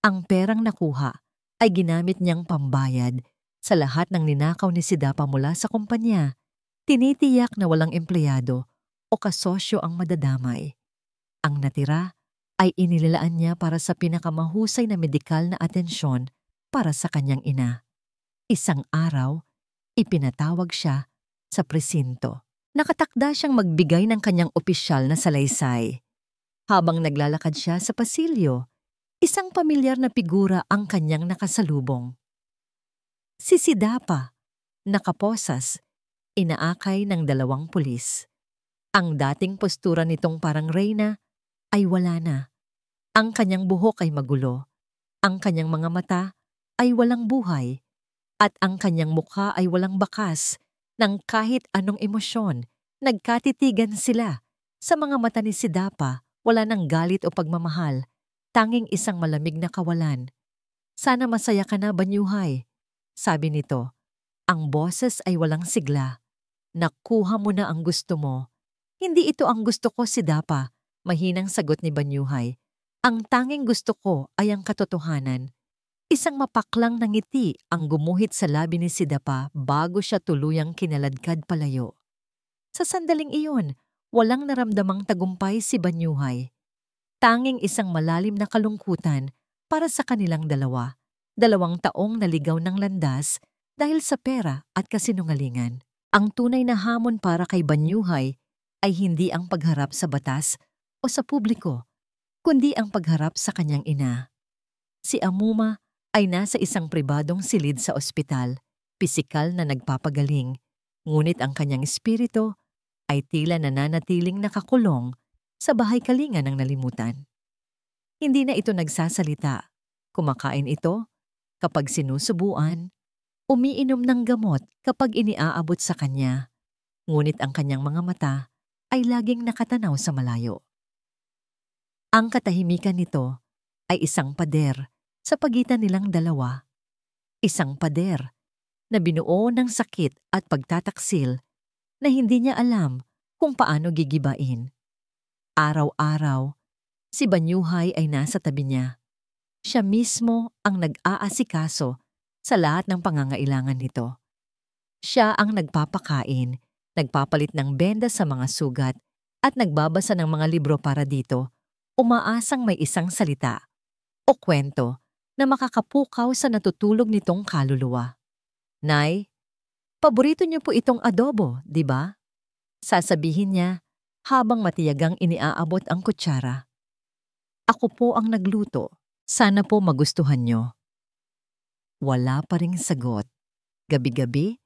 Ang perang nakuha ay ginamit niyang pambayad sa lahat ng ninakaw ni Sidapa mula sa kumpanya. Tinitiyak na walang empleyado o kasosyo ang madadamay. Ang natira ay inilalaan niya para sa pinakamahusay na medikal na atensyon para sa kanyang ina. Isang araw, ipinatawag siya sa presinto. Nakatakda siyang magbigay ng kanyang opisyal na salaysay. Habang naglalakad siya sa pasilyo, isang pamilyar na figura ang kanyang nakasalubong. Si Sidapa, nakaposas, inaakay ng 2 pulis. Ang dating postura nitong parang reyna ay wala na. Ang kanyang buhok ay magulo, ang kanyang mga mata ay walang buhay, at ang kanyang mukha ay walang bakas ng kahit anong emosyon. Nagkatitigan sila. Sa mga mata ni Sidapa, wala ng galit o pagmamahal, tanging isang malamig na kawalan. Sana masaya ka na, Banyuhay, sabi nito. Ang boses ay walang sigla. Nakuha mo na ang gusto mo. Hindi ito ang gusto ko, Sidapa, mahinang sagot ni Banyuhay. Ang tanging gusto ko ay ang katotohanan. Isang mapaklang na ngiti ang gumuhit sa labi ni Sidapa bago siya tuluyang kinaladkad palayo. Sa sandaling iyon, walang naramdamang tagumpay si Banyuhay. Tanging isang malalim na kalungkutan para sa kanilang dalawa. 2 taong naligaw ng landas dahil sa pera at kasinungalingan. Ang tunay na hamon para kay Banyuhay ay hindi ang pagharap sa batas o sa publiko, kundi ang pagharap sa kanyang ina. Si Amuma ay nasa isang pribadong silid sa ospital, pisikal na nagpapagaling, ngunit ang kanyang espiritu ay tila nananatiling nakakulong sa bahay kalinga ng nalimutan. Hindi na ito nagsasalita. Kumakain ito kapag sinusubuan, umiinom ng gamot kapag iniaabot sa kanya, ngunit ang kanyang mga mata ay laging nakatanaw sa malayo. Ang katahimikan nito ay isang pader sa pagitan nilang dalawa. Isang pader na binuo ng sakit at pagtataksil na hindi niya alam kung paano gigibain. Araw-araw, si Banyuhay ay nasa tabi niya. Siya mismo ang nag-aasikaso sa lahat ng pangangailangan nito. Siya ang nagpapakain, nagpapalit ng benda sa mga sugat, at nagbabasa ng mga libro para dito, umaasang may isang salita o kwento na makakapukaw sa natutulog nitong kaluluwa. Nay, paborito niyo po itong adobo, di ba? Sasabihin niya habang matiyagang iniaabot ang kutsara. Ako po ang nagluto. Sana po magustuhan niyo. Wala pa ring sagot. Gabi-gabi,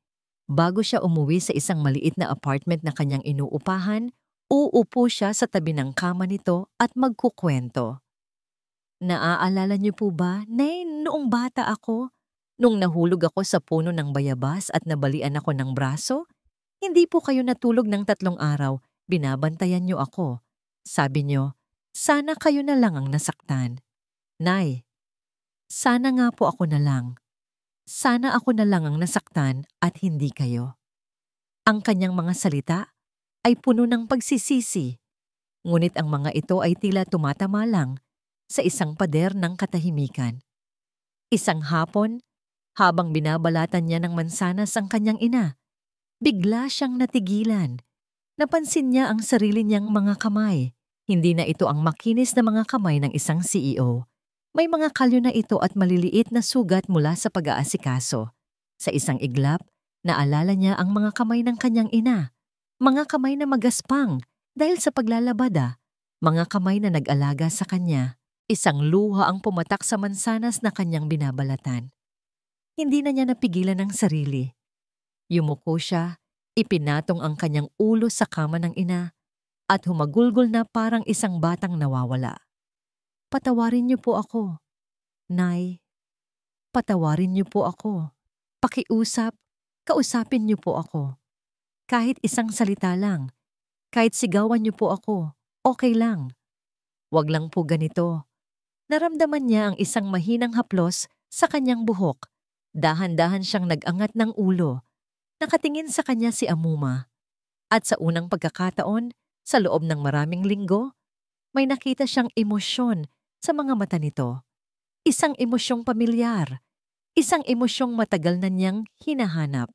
bago siya umuwi sa isang maliit na apartment na kanyang inuupahan, uupo siya sa tabi ng kama nito at magkukwento. Naaalala niyo po ba, Nay, noong bata ako, nung nahulog ako sa puno ng bayabas at nabalian ako ng braso? Hindi po kayo natulog ng 3 araw, binabantayan niyo ako. Sabi niyo, sana kayo na lang ang nasaktan. Nay, sana nga po ako na lang. Sana ako na lang ang nasaktan at hindi kayo. Ang kanyang mga salita ay puno ng pagsisisi, ngunit ang mga ito ay tila tumatama lang sa isang pader ng katahimikan. Isang hapon, habang binabalatan niya ng mansanas ang kanyang ina, bigla siyang natigilan. Napansin niya ang sarili niyang mga kamay. Hindi na ito ang makinis na mga kamay ng isang CEO. May mga kalyo na ito at maliliit na sugat mula sa pag-aasikaso. Sa isang iglap, naalala niya ang mga kamay ng kanyang ina. Mga kamay na magaspang dahil sa paglalabada. Mga kamay na nag-alaga sa kanya. Isang luha ang pumatak sa mansanas na kanyang binabalatan. Hindi na niya napigilan ang sarili. Yumuko siya, ipinatong ang kanyang ulo sa kama ng ina, at humagulgol na parang isang batang nawawala. Patawarin niyo po ako, Nay. Patawarin niyo po ako. Pakiusap, kausapin niyo po ako. Kahit isang salita lang, kahit sigawan niyo po ako, okay lang. Wag lang po ganito. Naramdaman niya ang isang mahinang haplos sa kanyang buhok. Dahan-dahan siyang nag-angat ng ulo. Nakatingin sa kanya si Amuma. At sa unang pagkakataon, sa loob ng maraming linggo, may nakita siyang emosyon sa mga mata nito. Isang emosyong pamilyar. Isang emosyong matagal na niyang hinahanap.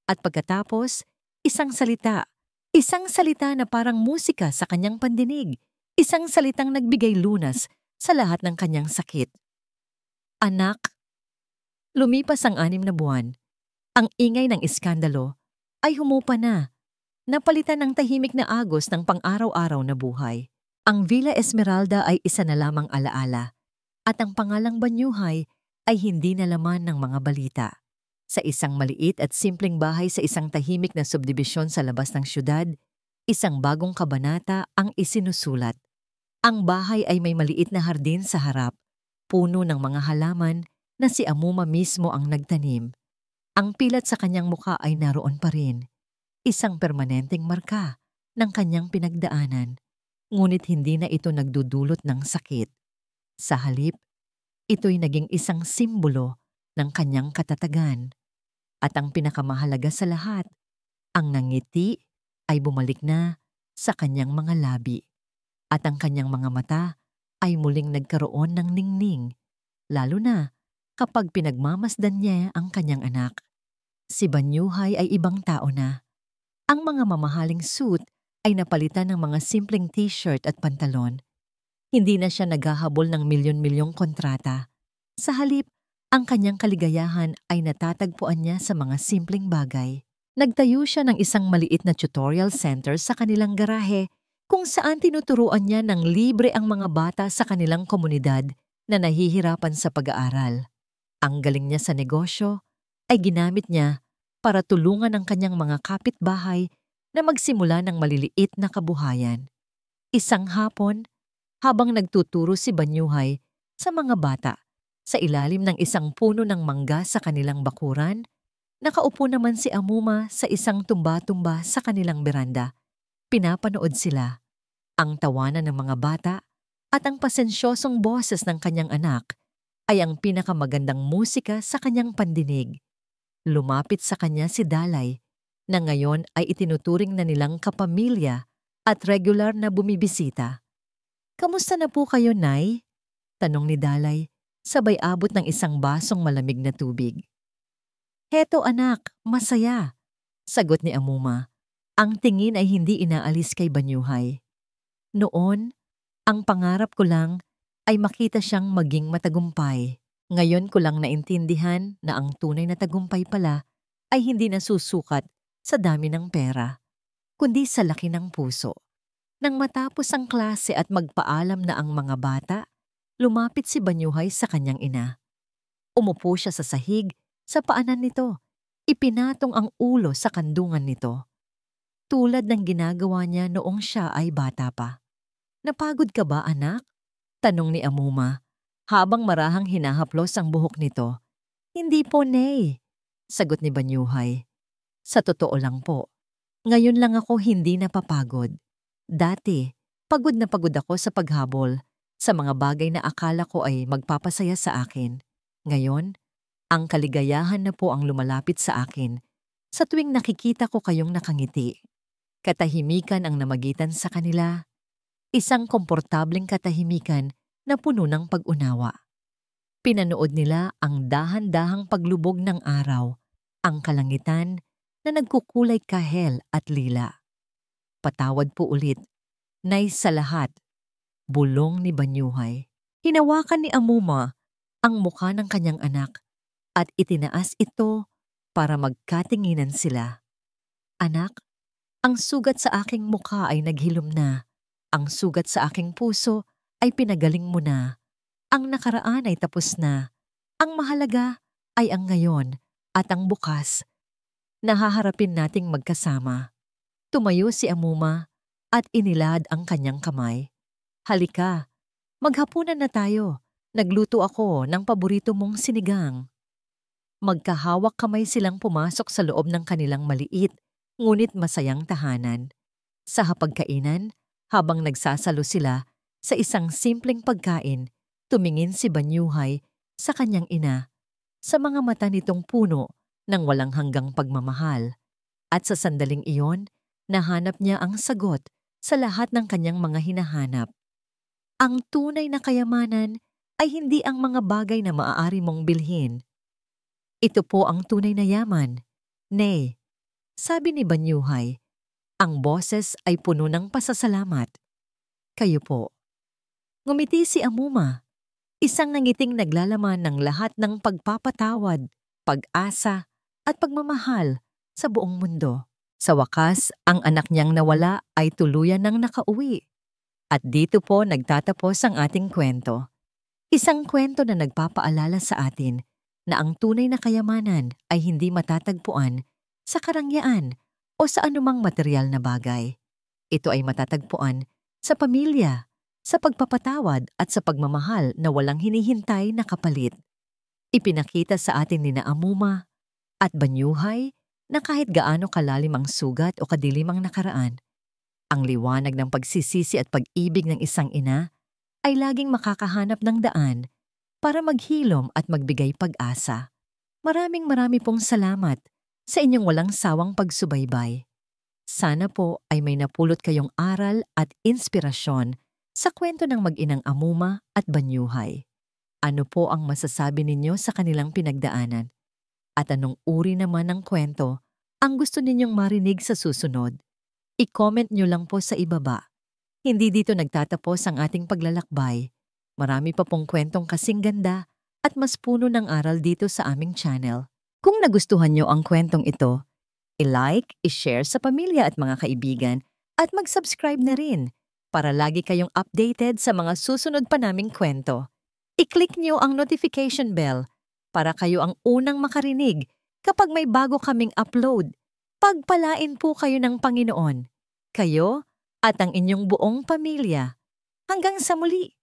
At pagkatapos, isang salita. Isang salita na parang musika sa kanyang pandinig. Isang salitang nagbigay lunas sa lahat ng kanyang sakit. Anak. Lumipas ang 6 na buwan. Ang ingay ng iskandalo ay humupa na. Napalitan ng tahimik na agos ng pang-araw-araw na buhay. Ang Villa Esmeralda ay isa na lamang alaala. At ang pangalang Banyuhay ay hindi na laman ng mga balita. Sa isang maliit at simpleng bahay sa isang tahimik na subdibisyon sa labas ng syudad, isang bagong kabanata ang isinusulat. Ang bahay ay may maliit na hardin sa harap, puno ng mga halaman na si Amuma mismo ang nagtanim. Ang pilat sa kanyang mukha ay naroon pa rin, isang permanenteng marka ng kanyang pinagdaanan, ngunit hindi na ito nagdudulot ng sakit. Sa halip, ito'y naging isang simbolo ng kanyang katatagan. At ang pinakamahalaga sa lahat, ang nangiti ay bumalik na sa kanyang mga labi. At ang kanyang mga mata ay muling nagkaroon ng ningning, lalo na kapag pinagmamasdan niya ang kanyang anak. Si Banyuhay ay ibang tao na. Ang mga mamahaling suit ay napalitan ng mga simpleng t-shirt at pantalon. Hindi na siya naghahabol ng milyon-milyong kontrata. Sa halip, ang kanyang kaligayahan ay natatagpuan niya sa mga simpleng bagay. Nagtayo siya ng isang maliit na tutorial center sa kanilang garahe kung saan tinuturuan niya ng libre ang mga bata sa kanilang komunidad na nahihirapan sa pag-aaral. Ang galing niya sa negosyo ay ginamit niya para tulungan ang kanyang mga kapitbahay na magsimula ng maliliit na kabuhayan. Isang hapon, habang nagtuturo si Banyuhay sa mga bata sa ilalim ng isang puno ng mangga sa kanilang bakuran, nakaupo naman si Amuma sa isang tumba-tumba sa kanilang beranda. Pinapanood sila. Ang tawanan ng mga bata at ang pasensyosong boses ng kanyang anak ay ang pinakamagandang musika sa kanyang pandinig. Lumapit sa kanya si Dalay, na ngayon ay itinuturing na nilang kapamilya at regular na bumibisita. "Kamusta na po kayo, Nay?" tanong ni Dalay, sabay abot ng isang basong malamig na tubig. "Heto anak, masaya," sagot ni Amuma. Ang tingin ay hindi inaalis kay Banyuhay. "Noon, ang pangarap ko lang ay makita siyang maging matagumpay. Ngayon ko lang naintindihan na ang tunay na tagumpay pala ay hindi nasusukat sa dami ng pera, kundi sa laki ng puso." Nang matapos ang klase at magpaalam na ang mga bata, lumapit si Banyuhay sa kanyang ina. Umupo siya sa sahig sa paanan nito. Ipinatong ang ulo sa kandungan nito, tulad ng ginagawa niya noong siya ay bata pa. "Napagod ka ba, anak?" tanong ni Amuma, habang marahang hinahaplos ang buhok nito. "Hindi po, Nay," sagot ni Banyuhay. "Sa totoo lang po, ngayon lang ako hindi napapagod. Dati, pagod na pagod ako sa paghabol sa mga bagay na akala ko ay magpapasaya sa akin. Ngayon, ang kaligayahan na po ang lumalapit sa akin sa tuwing nakikita ko kayong nakangiti." Katahimikan ang namagitan sa kanila, isang komportableng katahimikan na puno ng pag-unawa. Pinanood nila ang dahan-dahang paglubog ng araw, ang kalangitan na nagkukulay kahel at lila. "Patawad po ulit, Nay, sa lahat," bulong ni Banyuhay. Hinawakan ni Amuma ang mukha ng kanyang anak at itinaas ito para magkatinginan sila. "Anak, ang sugat sa aking mukha ay naghilom na. Ang sugat sa aking puso ay pinagaling mo na. Ang nakaraan ay tapos na. Ang mahalaga ay ang ngayon at ang bukas na haharapin nating magkasama. Tumayo si Amuma at inilad ang kanyang kamay. Halika, maghapunan na tayo. Nagluto ako ng paborito mong sinigang. Magkahawak kamay silang pumasok sa loob ng kanilang maliit, ngunit masayang tahanan. Sa hapagkainan, habang nagsasalo sila sa isang simpleng pagkain, tumingin si Banyuhay sa kanyang ina, sa mga mata nitong puno ng walang hanggang pagmamahal. At sa sandaling iyon, nahanap niya ang sagot sa lahat ng kanyang mga hinahanap. Ang tunay na kayamanan ay hindi ang mga bagay na maaari mong bilhin. Ito po ang tunay na yaman. Nay, sabi ni Banyuhay, ang boses ay puno ng pasasalamat. Kayo po. Ngumiti si Amuma, isang nangiting naglalaman ng lahat ng pagpapatawad, pag-asa at pagmamahal sa buong mundo. Sa wakas, ang anak niyang nawala ay tuluyan ng nakauwi. At dito po nagtatapos ang ating kwento. Isang kwento na nagpapaalala sa atin na ang tunay na kayamanan ay hindi matatagpuan sa karangyaan o sa anumang material na bagay. Ito ay matatagpuan sa pamilya, sa pagpapatawad at sa pagmamahal na walang hinihintay na kapalit. Ipinakita sa atin ni Amuma at Banyuhay na kahit gaano kalalim ang sugat o kadilim ang nakaraan, ang liwanag ng pagsisisi at pag-ibig ng isang ina ay laging makakahanap ng daan para maghilom at magbigay pag-asa. Maraming pong salamat sa inyong walang sawang pagsubaybay. Sana po ay may napulot kayong aral at inspirasyon sa kwento ng mag-inang Amuma at Banyuhay. Ano po ang masasabi ninyo sa kanilang pinagdaanan? At anong uri naman ng kwento ang gusto ninyong marinig sa susunod? I-comment nyo lang po sa ibaba. Hindi dito nagtatapos ang ating paglalakbay. Marami pa pong kwentong kasing ganda at mas puno ng aral dito sa aming channel. Kung nagustuhan nyo ang kwentong ito, i-like, i-share sa pamilya at mga kaibigan at mag-subscribe na rin para lagi kayong updated sa mga susunod pa naming kwento. I-click nyo ang notification bell para kayo ang unang makarinig kapag may bago kaming upload. Pagpalain po kayo ng Panginoon, kayo at ang inyong buong pamilya. Hanggang sa muli!